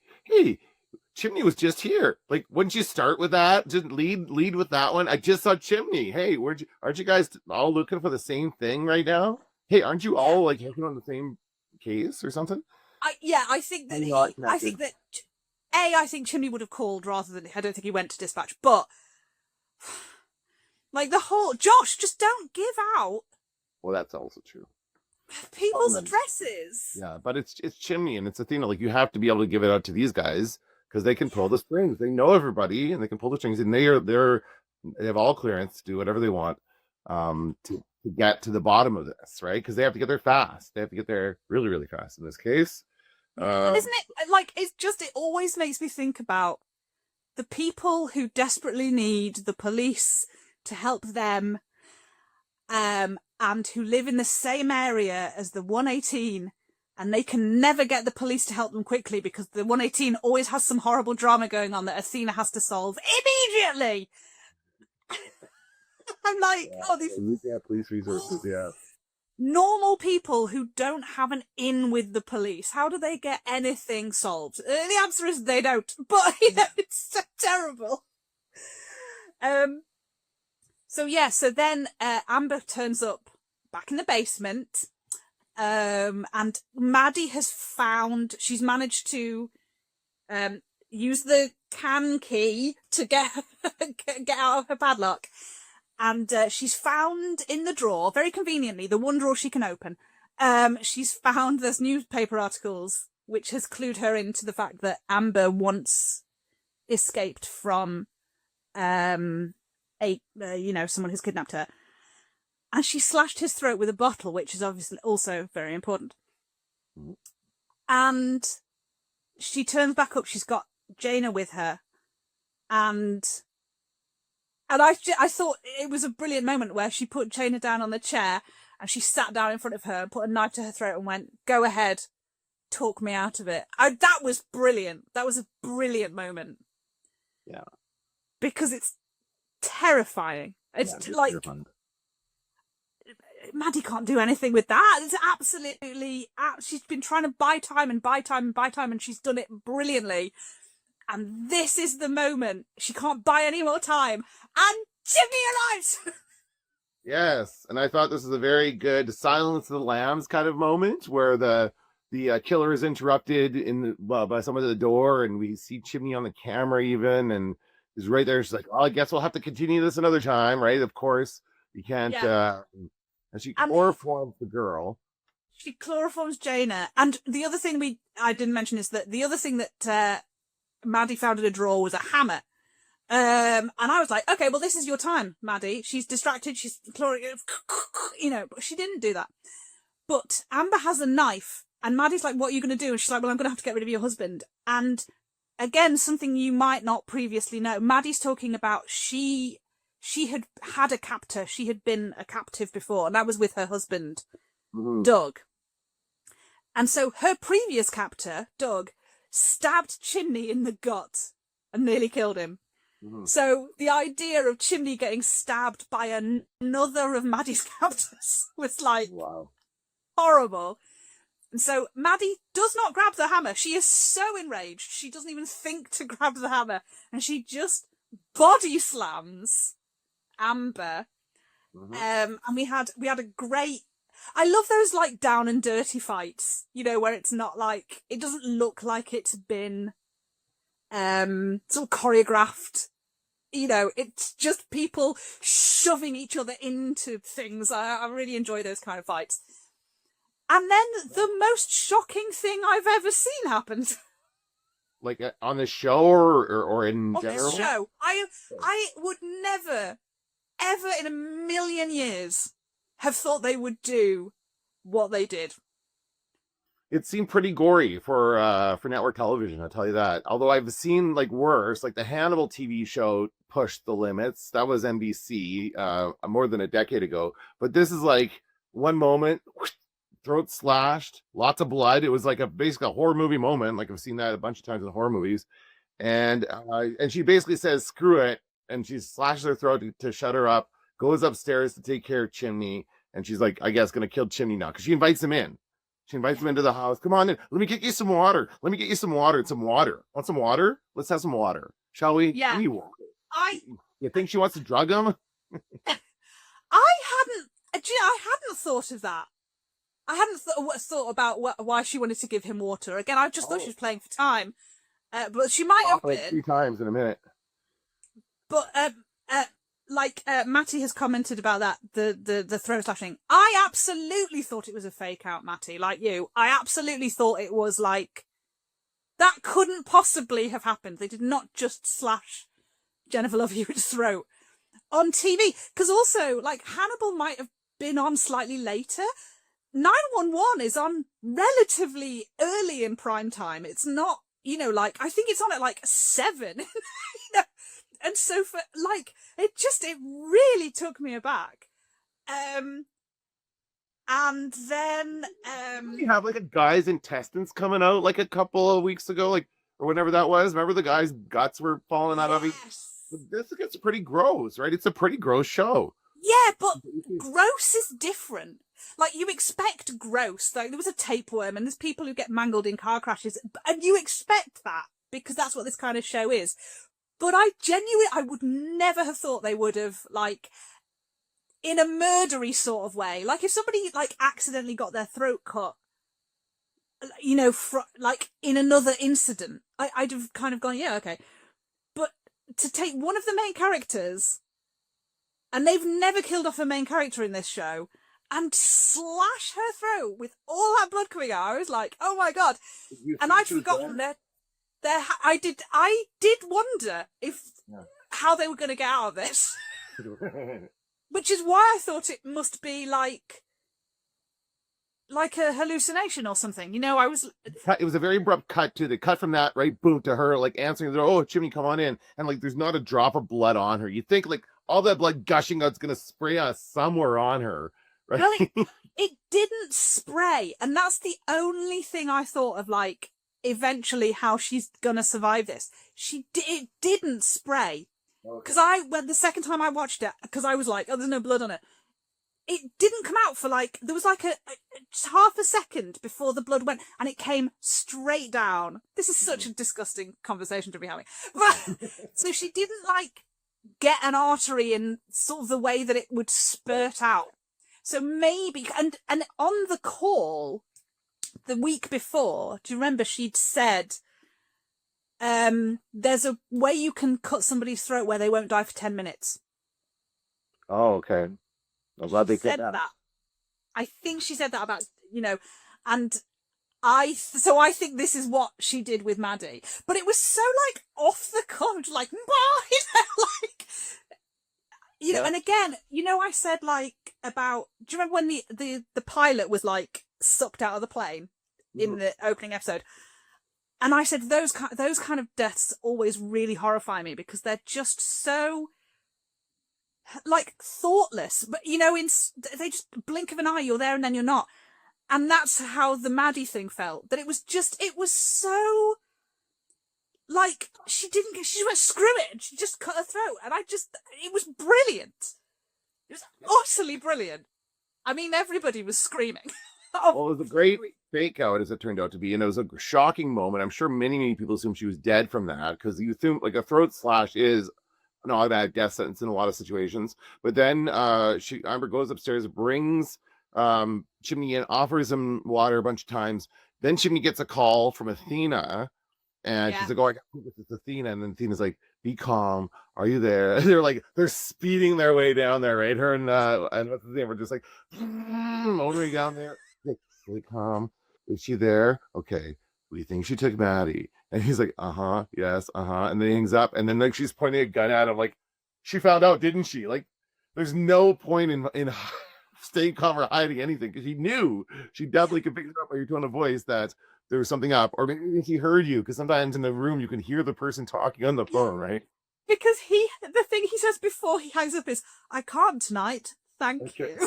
Chimney was just here. Like, wouldn't you start with that? Just lead with that one. I just saw Chimney. Hey, aren't you guys all looking for the same thing right now? Hey, aren't you all like looking on the same case or something? I think that I think Chimney would have called rather than, I don't think he went to dispatch, but the whole, Josh, just don't give out. Well, that's also true. people's addresses. Yeah, but it's Chimney and it's Athena. Like, you have to be able to give it out to these guys because they can pull the strings. They know everybody and they can pull the strings, and they have all clearance to do whatever they want to get to the bottom of this, right? Because they have to get there fast. They have to get there really, really fast in this case. And isn't it like, it always makes me think about the people who desperately need the police to help them, and who live in the same area as the 118, and they can never get the police to help them quickly because the 118 always has some horrible drama going on that Athena has to solve immediately. I'm like, these police resources, normal people who don't have an in with the police, how do they get anything solved? The answer is they don't, but it's so terrible. So then Amber turns up back in the basement, and Maddie she's managed to use the can key to get out of her padlock. And she's found in the drawer, very conveniently, the one drawer she can open, she's found this newspaper articles, which has clued her into the fact that Amber once escaped from someone who's kidnapped her. And she slashed his throat with a bottle, which is obviously also very important. And she turns back up, she's got Jaina with her, and I thought it was a brilliant moment where she put Jaina down on the chair and she sat down in front of her and put a knife to her throat and went, "Go ahead, talk me out of it." That was brilliant. That was a brilliant moment. Yeah. Because it's terrifying. It's terrifying. Maddie can't do anything with that. It's absolutely... She's been trying to buy time, and she's done it brilliantly. And this is the moment. She can't buy any more time. And Jimmy alive! Yes, and I thought this was a very good Silence of the Lambs kind of moment where the killer is interrupted by someone at the door, and we see Chimney on the camera even, and is right there. She's like, "Well, I guess we'll have to continue this another time," right? Of course, you can't. And she chloroforms the girl. She chloroforms Jaina, and the other thing I didn't mention is that the other thing that Maddie found in a drawer was a hammer. And I was like, okay, well, this is your time, Maddie. She's distracted. She's but she didn't do that. But Amber has a knife, and Maddie's like, "What are you going to do?" And she's like, "Well, I'm going to have to get rid of your husband." And again, something you might not previously know. Maddie's talking about she had a captor. She had been a captive before, and that was with her husband, Doug. And so her previous captor, Doug, stabbed Chimney in the gut and nearly killed him. So the idea of Chimney getting stabbed by another of Maddie's captors was like, wow, horrible. And so Maddie does not grab the hammer. She is so enraged. She doesn't even think to grab the hammer. And she just body slams Amber. And we had a great... I love those like down and dirty fights, where it's not like... It doesn't look like it's been sort of choreographed. It's just people shoving each other into things. I really enjoy those kind of fights. And then the most shocking thing I've ever seen happened. Like on the show or in general? On the show. I would never, ever in a million years have thought they would do what they did. It seemed pretty gory for network television, I'll tell you that. Although I've seen like worse, like the Hannibal TV show pushed the limits. That was NBC more than a decade ago. But this is like one moment, throat slashed, lots of blood. It was like basically a horror movie moment. Like I've seen that a bunch of times in horror movies. And she basically says, "Screw it." And she slashes her throat to shut her up, goes upstairs to take care of Chimney. And she's like, I guess, going to kill Chimney now. Because she invites him in. She invites him into the house. "Come on in. Let me get you some water. Let me get you some water and some water. Want some water? Let's have some water. Shall we?" Yeah. You think she wants to drug him? I hadn't thought of that. I hadn't thought about why she wanted to give him water. Again, I just thought she was playing for time. But she might have like been. 3 times in a minute. But Matty has commented about that, the throat slashing. I absolutely thought it was a fake out, Matty, like you. I absolutely thought it was like, that couldn't possibly have happened. They did not just slash Jennifer Love Hewitt's throat on TV. Because also, like, Hannibal might have been on slightly later. 911 is on relatively early in prime time. It's not, like, I think it's on at like 7. And so for like, it really took me aback. And then you have like a guy's intestines coming out like a couple of weeks ago, like, or whenever that was. Remember the guy's guts were falling out of him? This gets pretty gross, right? It's a pretty gross show. Yeah, but gross is different. Like, you expect gross. Like, there was a tapeworm and there's people who get mangled in car crashes, and you expect that because that's what this kind of show is. But I would never have thought they would have, like, in a murdery sort of way. Like, if somebody, like, accidentally got their throat cut, like, in another incident, I'd have kind of gone, yeah, okay. But to take one of the main characters, and they've never killed off a main character in this show, and slash her throat with all that blood coming out, I was like, oh my God. And I'd forgotten that. I did wonder how they were going to get out of this, which is why I thought it must be like a hallucination or something. It was a very abrupt cut to the cut from that, right, boom, to her like answering the door, oh, Chimney, come on in, and like there's not a drop of blood on her. You think like all that blood gushing out's going to spray somewhere on her, right? Well, it didn't spray, and that's the only thing I thought of, like, eventually how she's gonna survive this. It didn't spray. Because when the second time I watched it, because I was like, oh, there's no blood on it. It didn't come out for like, there was like just half a second before the blood went, and it came straight down. This is such a disgusting conversation to be having. But, so she didn't like get an artery in sort of the way that it would spurt out. So maybe, and on the call, the week before, do you remember she'd said, there's a way you can cut somebody's throat where they won't die for 10 minutes. Oh, okay. I'm glad they said that. I think she said that about, and I think this is what she did with Maddie. But it was so, like, off the cuff, like, and again, I said, like, about, do you remember when the pilot was, like, sucked out of the plane in the opening episode? And I said those kind of deaths always really horrify me because they're just so, like, thoughtless. But they just blink of an eye, you're there and then you're not. And that's how the Maddie thing felt. That it was so, like, she just went, screw it, and she just cut her throat. And it was brilliant. It was utterly brilliant. I mean, everybody was screaming. Well, it was a great fake out, as it turned out to be, and it was a shocking moment. I'm sure many people assumed she was dead from that, because you assume, like, a throat slash is an automatic death sentence in a lot of situations. But then Amber goes upstairs, brings Chimney in, offers him water a bunch of times. Then Chimney gets a call from Athena, and she's like, oh, I got this, it's Athena. And then Athena's like, be calm, are you there? They're speeding their way down there, right? Her and what's his name were just like motoring down there. Like, really calm. Is she there? Okay, we think she took Maddie. And he's like, yes, and then he hangs up, and then, like, she's pointing a gun at him, like, she found out, didn't she? Like, there's no point in staying calm or hiding anything, because he knew, she definitely could pick it up by your tone of voice that there was something up, or maybe he heard you, because sometimes in the room you can hear the person talking on the phone, right? Because the thing he says before he hangs up is, I can't tonight, thank you.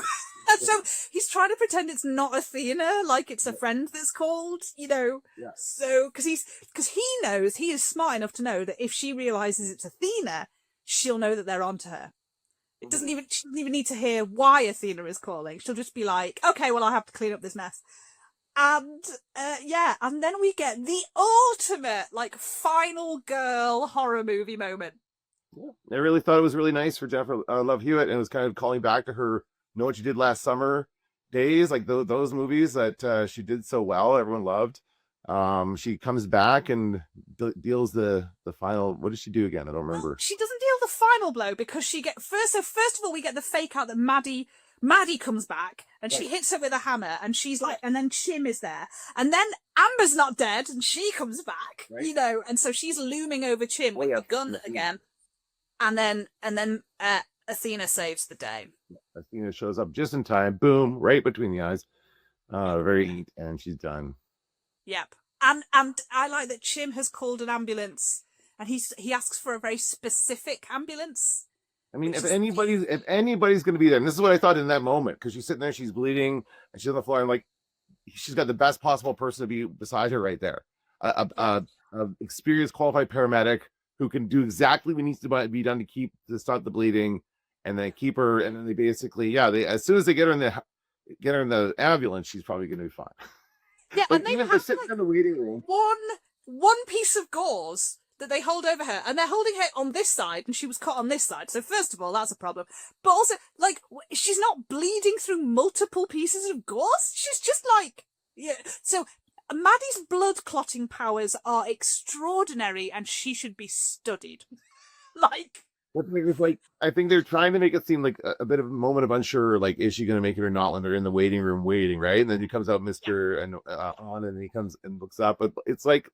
And so he's trying to pretend it's not Athena, like it's a friend that's called, Yeah. So, because he knows, he is smart enough to know that if she realizes it's Athena, she'll know that they're onto her. She doesn't even need to hear why Athena is calling. She'll just be like, okay, well, I have to clean up this mess. And, and then we get the ultimate, like, final girl horror movie moment. Yeah. I really thought it was really nice for Jennifer Love Hewitt, and it was kind of calling back to her Know What You Did Last Summer days, like those movies that she did so well, everyone loved. She comes back and deals the final. What does she do again? I don't Well, remember. she doesn't deal the final blow because she get first. So first of all, we get the fake out that Maddie comes back and she hits her with a hammer, and she's like, and then Chim is there, and then Amber's not dead and she comes back, Right. you know, and so she's looming over Chim with a gun again, and then Athena saves the day. Athena shows up just in time. Boom, right between the eyes. Very neat, and she's done. Yep. And I like that Chim has called an ambulance, and he asks for a very specific ambulance. I mean, if anybody's going to be there, and this is what I thought in that moment, because she's sitting there, she's bleeding, and she's on the floor. I'm like, she's got the best possible person to be beside her right there, a experienced, qualified paramedic who can do exactly what needs to be done to stop the bleeding, and then keep her. And then they basically, as soon as they get her in the ambulance, she's probably going to be fine. Yeah, But and they even have sitting in the waiting room, one piece of gauze that they hold over her, and they're holding her on this side, and she was cut on this side. So first of all, that's a problem. But also, like, she's not bleeding through multiple pieces of gauze. She's just like, yeah. So Maddie's blood clotting powers are extraordinary, and she should be studied. Like. I think they're trying to make it seem like a bit of a moment of unsure, like, is she going to make it or not when they're in the waiting room waiting, right? And then he comes out, Mr. and on, and he comes and looks up, but it's like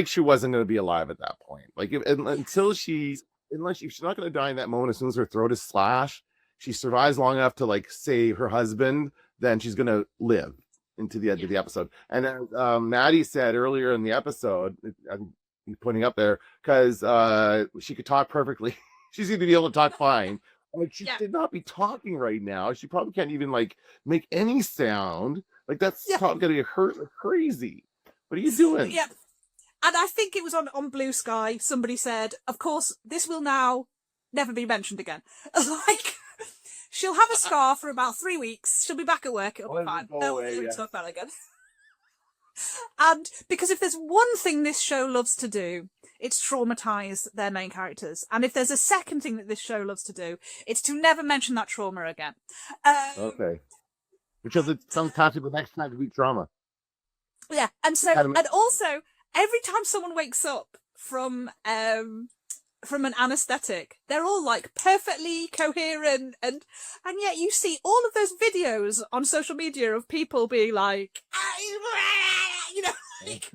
she wasn't going to be alive at that point. Like, unless she's not going to die in that moment, as soon as her throat is slashed, she survives long enough to like save her husband, then she's going to live into the end of the episode. And as Maddie said earlier in the episode, I'm pointing up there, because she could talk perfectly. She's going to be able to talk fine. Like, she did not be talking right now. She probably can't even like make any sound. Like, that's probably going to hurt like crazy. What are you doing? Yeah. And I think it was on Blue Sky. Somebody said, of course, this will now never be mentioned again. Like, she'll have a scar for about 3 weeks. She'll be back at work. It'll be fine. We'll talk about it again. And because if there's one thing this show loves to do, it's traumatize their main characters. And if there's a second thing that this show loves to do, it's to never mention that trauma again. Okay. Because it sometimes the next time to be trauma. Yeah, and so and also every time someone wakes up from an anesthetic, they're all like perfectly coherent, and yet you see all of those videos on social media of people being like, you know, like,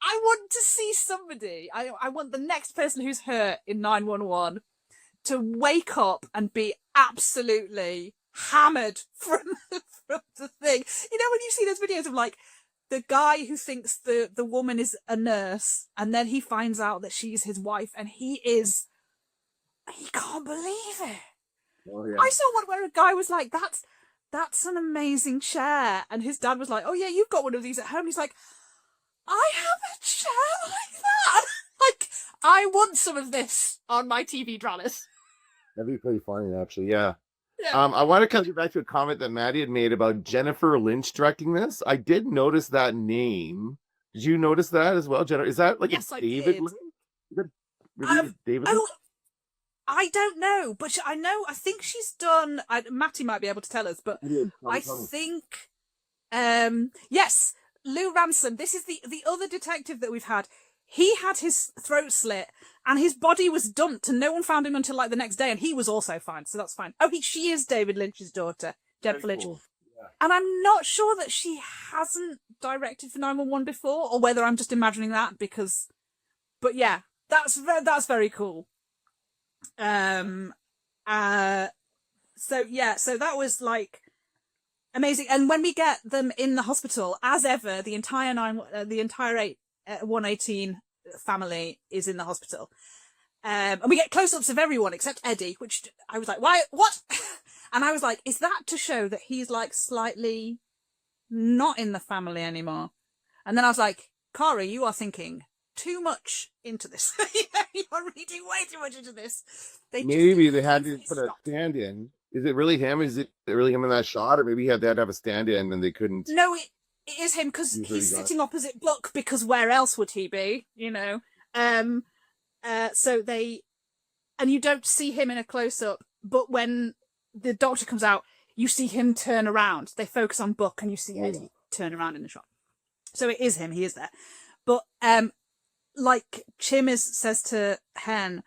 I want to see somebody. I want the next person who's hurt in 911 to wake up and be absolutely hammered from the thing. You know, when you see those videos of like the guy who thinks the woman is a nurse, and then he finds out that she's his wife, and he can't believe it. Oh, yeah. I saw one where a guy was like, that's an amazing chair, and his dad was like, oh yeah, you've got one of these at home. He's like, I have a chair like that. Like, I want some of this on my TV dramas. That'd be pretty funny, actually. Yeah. I want to kind of get back to a comment that Maddie had made about Jennifer Lynch directing this. I did notice that name. Did you notice that as well, Jennifer? Is that like a David Lynch? Is that really David Lynch? I don't know, but I think she's done. Matty might be able to tell us, but I think, yes, Lou Ransom. This is the other detective that we've had. He had his throat slit, and his body was dumped, and no one found him until like the next day, and he was also fine, so that's fine. Oh, she is David Lynch's daughter, Jennifer Lynch. Cool. Yeah. And I'm not sure that she hasn't directed for 911 before, or whether I'm just imagining that because. But yeah, that's very cool. So that was like amazing. And when we get them in the hospital, as ever, the entire 118 family is in the hospital. And we get close-ups of everyone except Eddie, which I was like, why, what? And I was like, is that to show that he's like slightly not in the family anymore? And then I was like, Kari, you are thinking too much into this. You are reading way too much into this. Maybe they had to put a stand-in. Is it really him? Is it really him in that shot? Or maybe they had to have a stand-in and they couldn't. No, it is him because he's sitting opposite Buck, because where else would he be? You know? So they, and you don't see him in a close-up, but when the doctor comes out, you see him turn around. They focus on Buck and you see Eddie turn around in the shot. So it is him. He is there. But like Chim says to Hen,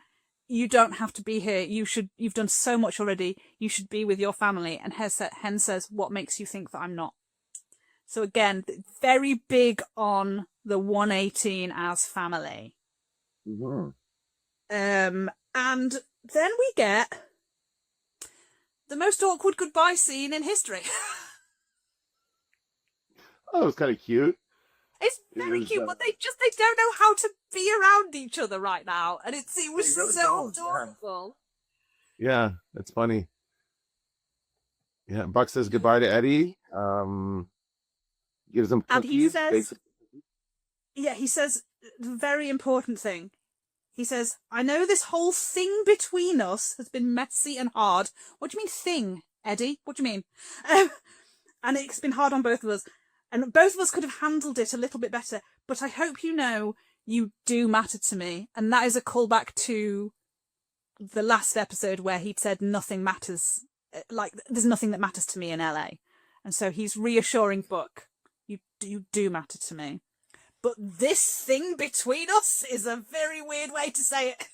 you don't have to be here. You've done so much already. You should be with your family. And Hen says, what makes you think that I'm not? So again, very big on the 118 as family. Mm-hmm. And then we get the most awkward goodbye scene in history. Oh, it was kind of cute. It's very cute, but they don't know how to be around each other right now, and it was so adorable. Yeah, that's funny. Yeah, Buck says goodbye to Eddie. Gives him cookies. And he says the very important thing. He says, I know this whole thing between us has been messy and hard. What do you mean thing, Eddie? What do you mean? And it's been hard on both of us. And both of us could have handled it a little bit better. But I hope you know you do matter to me. And that is a callback to the last episode where he'd said nothing matters. Like, there's nothing that matters to me in LA. And so he's reassuring Buck, you do matter to me. But this thing between us is a very weird way to say it.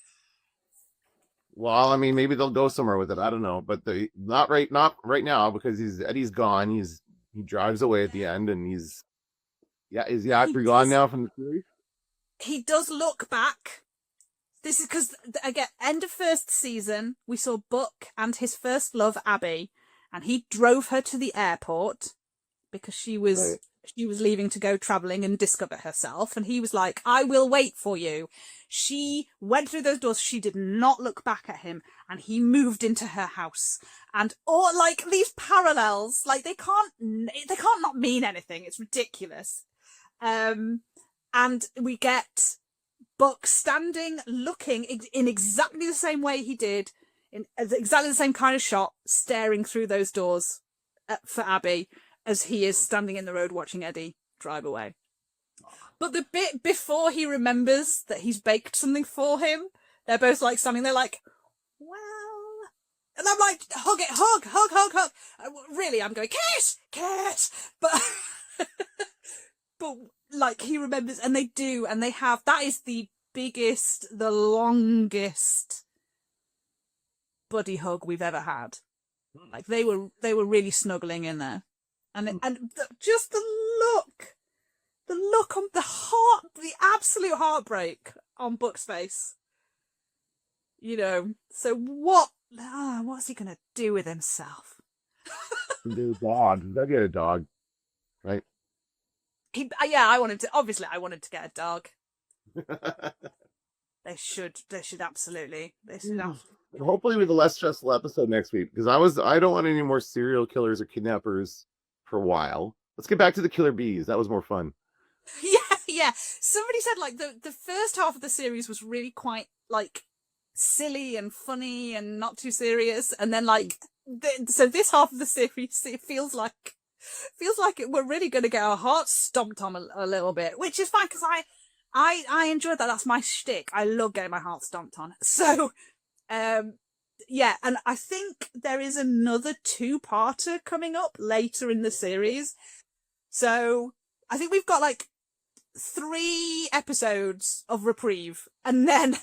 Well, I mean, maybe they'll go somewhere with it. I don't know, but not right now because Eddie's gone. He drives away at the end, and is the actor gone now from the series? He does look back. This is because again, end of first season, we saw Buck and his first love, Abby, and he drove her to the airport because she was leaving to go traveling and discover herself. And he was like, I will wait for you. She went through those doors. She did not look back at him. And he moved into her house. And all like these parallels, like they can't not mean anything. It's ridiculous. And we get Buck standing, looking in exactly the same way he did, in exactly the same kind of shot, staring through those doors for Abby, as he is standing in the road watching Eddie drive away. But the bit before he remembers that he's baked something for him, they're both like standing there like, well, and I'm like, hug. Really, I'm going, kiss, but but like he remembers, and they do, and they have, that is the biggest, the longest buddy hug we've ever had. Like they were really snuggling in there. Just the look on the absolute heartbreak on Buck's face. You know, so what's he gonna do with himself? Do a dog. They'll get a dog, right? I want him to get a dog. They should absolutely. Hopefully with a less stressful episode next week, because I don't want any more serial killers or kidnappers for a while. Let's get back to the killer bees. That was more fun. Yeah. Somebody said like the first half of the series was really quite like silly and funny and not too serious, and then like so this half of the series, it feels like we're really going to get our hearts stomped on a little bit, which is fine because I enjoyed that. That's my shtick. I love getting my heart stomped on. So yeah, and I think there is another 2-parter coming up later in the series. So I think we've got like 3 episodes of reprieve, and then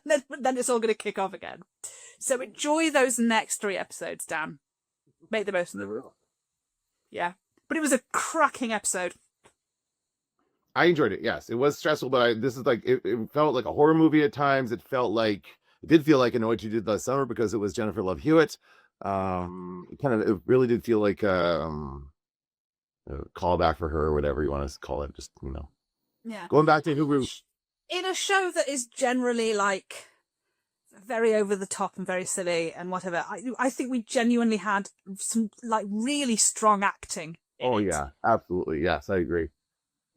then it's all going to kick off again. So enjoy those next 3 episodes, Dan. Make the most of them. Yeah, but it was a cracking episode. I enjoyed it. Yes, it was stressful, but this is like it felt like a horror movie at times. It did feel like I Know What You Did Last Summer because it was Jennifer Love Hewitt. It really did feel like a callback for her, or whatever you want to call it. Just yeah, going back to Hulu in a show that is generally like very over the top and very silly and whatever. I think we genuinely had some like really strong acting. Yeah, absolutely. Yes, I agree.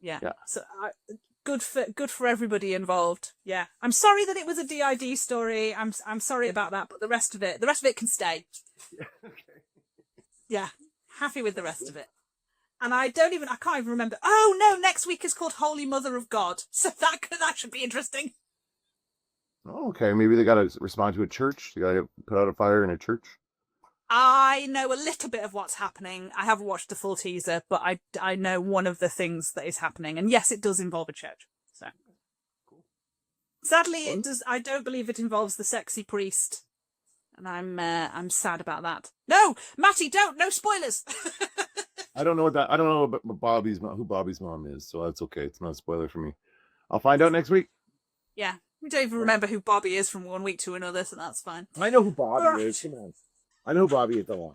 Yeah. So good for everybody involved. Yeah. I'm sorry that it was a DID story. I'm sorry about that, but the rest of it can stay. Okay. Yeah. Happy with the rest of it. And I can't even remember. Oh no, next week is called Holy Mother of God. So that should be interesting. Oh, okay. Maybe they got to respond to a church. They got to put out a fire in a church. I know a little bit of what's happening. I haven't watched the full teaser, but I know one of the things that is happening. And yes, it does involve a church. So sadly, it does. I don't believe it involves the sexy priest. And I'm sad about that. No, Matty, don't. No spoilers. I don't know who Bobby's mom is, so that's okay. It's not a spoiler for me. I'll find out next week. Yeah, we don't even remember who Bobby is from one week to another, so that's fine. I know who Bobby is. Come on. I know who Bobby is. All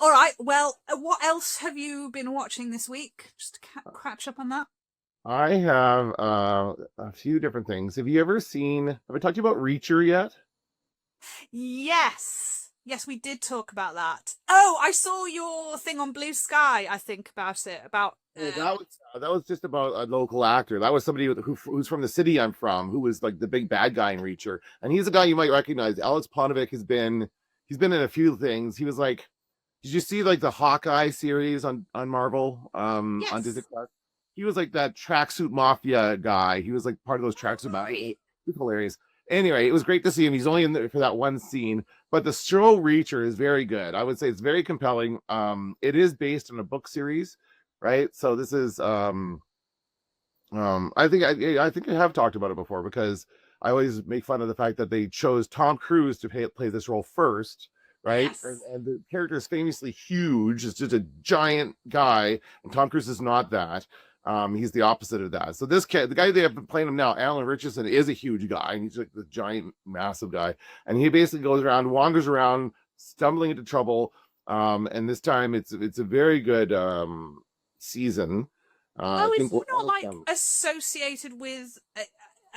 right. Well, what else have you been watching this week? Just to catch up on that. I have a few different things. Have I talked to you about Reacher yet? Yes, we did talk about that. Oh, I saw your thing on Blue Sky. I think about it. That was just about a local actor. That was somebody who's from the city I'm from, who was like the big bad guy in Reacher, and he's a guy you might recognize. Alex Ponovic he's been in a few things. He was like, did you see like the Hawkeye series on Marvel? Yes. On Disney Plus? He was like that tracksuit mafia guy. He was like part of those tracksuit mafia. He's hilarious. Anyway, it was great to see him. He's only in there for that one scene, but the show Reacher is very good. I would say it's very compelling. It is based on a book series, right? So this is I think I have talked about it before, because I always make fun of the fact that they chose Tom Cruise to play this role first, right? Yes. And the character is famously huge. It's just a giant guy, and Tom Cruise is not that. He's the opposite of that. So the guy they have playing him now, Alan Richardson, is a huge guy, and he's like the giant, massive guy. And he basically wanders around, stumbling into trouble. And this time it's a very good season. Is he not like associated with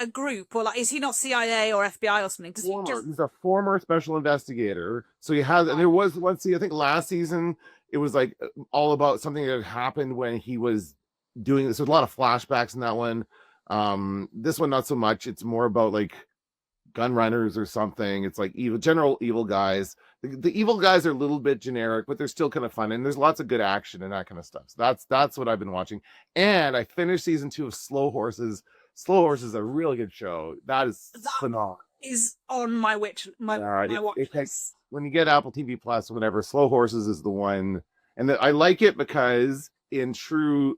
a group, or like is he not CIA or FBI or something? He's a former special investigator. So he has, and there was one scene, I think last season, it was like all about something that happened when he was doing this. There's a lot of flashbacks in that one. This one not so much. It's more about like gun runners or something. It's like general evil guys. The evil guys are a little bit generic, but they're still kind of fun, and there's lots of good action and that kind of stuff. So that's what I've been watching. And I finished season 2 of Slow Horses. Slow Horses is a really good show. That is phenomenal. Is on my watch list. When you get Apple TV Plus or whatever, Slow Horses is the one. And I like it because in true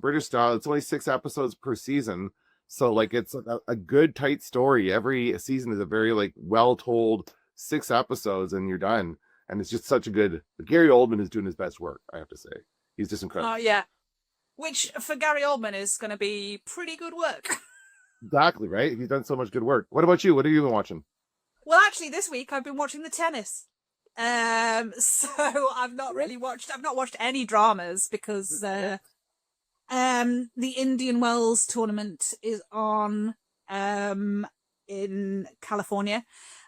British style, it's only 6 episodes per season. So like it's a good tight story. Every season is a very like well told 6 episodes, and you're done. And it's just such a good. Gary Oldman is doing his best work, I have to say. He's just incredible. Oh yeah, which for Gary Oldman is going to be pretty good work. Exactly, right? He's done so much good work. What about you? What have you been watching? Well, actually, this week I've been watching the tennis. So I've not watched any dramas because the Indian Wells tournament is on in California,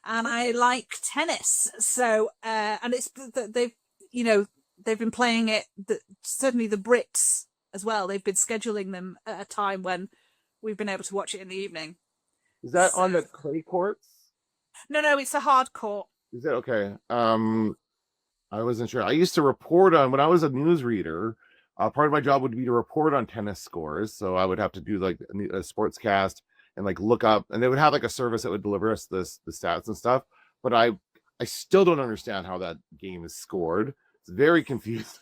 and I like tennis. So and it's they've been playing it. Certainly the Brits as well. They've been scheduling them at a time when we've been able to watch it in the evening. Is that on the clay courts? No, it's a hard court. Is it okay? I wasn't sure. I used to report on when I was a newsreader. Part of my job would be to report on tennis scores, so I would have to do like a sports cast and like look up, and they would have like a service that would deliver us the stats and stuff. But I still don't understand how that game is scored. It's very confusing.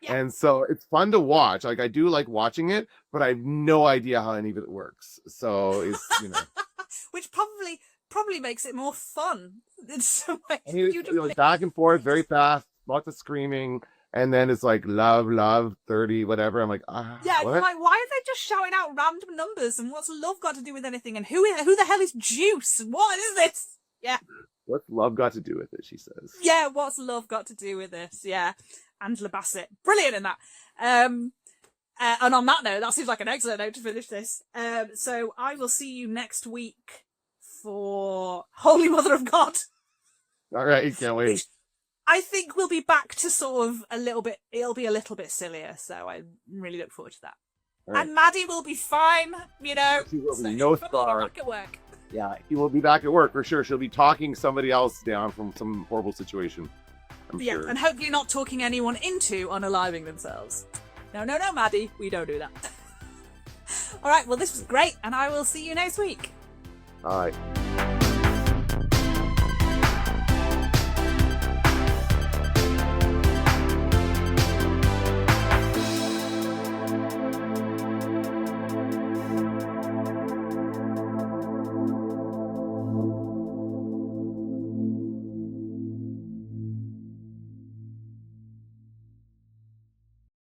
Yeah. And so it's fun to watch. Like I do like watching it, but I have no idea how any of it works. So it's which probably makes it more fun in some way. And back and forth, very fast, lots of screaming, and then it's like love 30, whatever. I'm like, yeah, what? like why are they just shouting out random numbers? And what's love got to do with anything? And who the hell is Juice? What is this? Yeah. What's love got to do with it? She says. Yeah, what's love got to do with this? Yeah. Angela Bassett, brilliant in that. And on that note, that seems like an excellent note to finish this. So I will see you next week for Holy Mother of God. All right, can't wait. I think we'll be back to sort of it'll be a little bit sillier, so I really look forward to that. Right. And Maddie will be fine, She will be no star. Back at work. Yeah, he will be back at work for sure. She'll be talking somebody else down from some horrible situation. I'm sure. And hopefully not talking anyone into unaliving themselves. No, Maddie, we don't do that. All right, well, this was great, and I will see you next week. All right.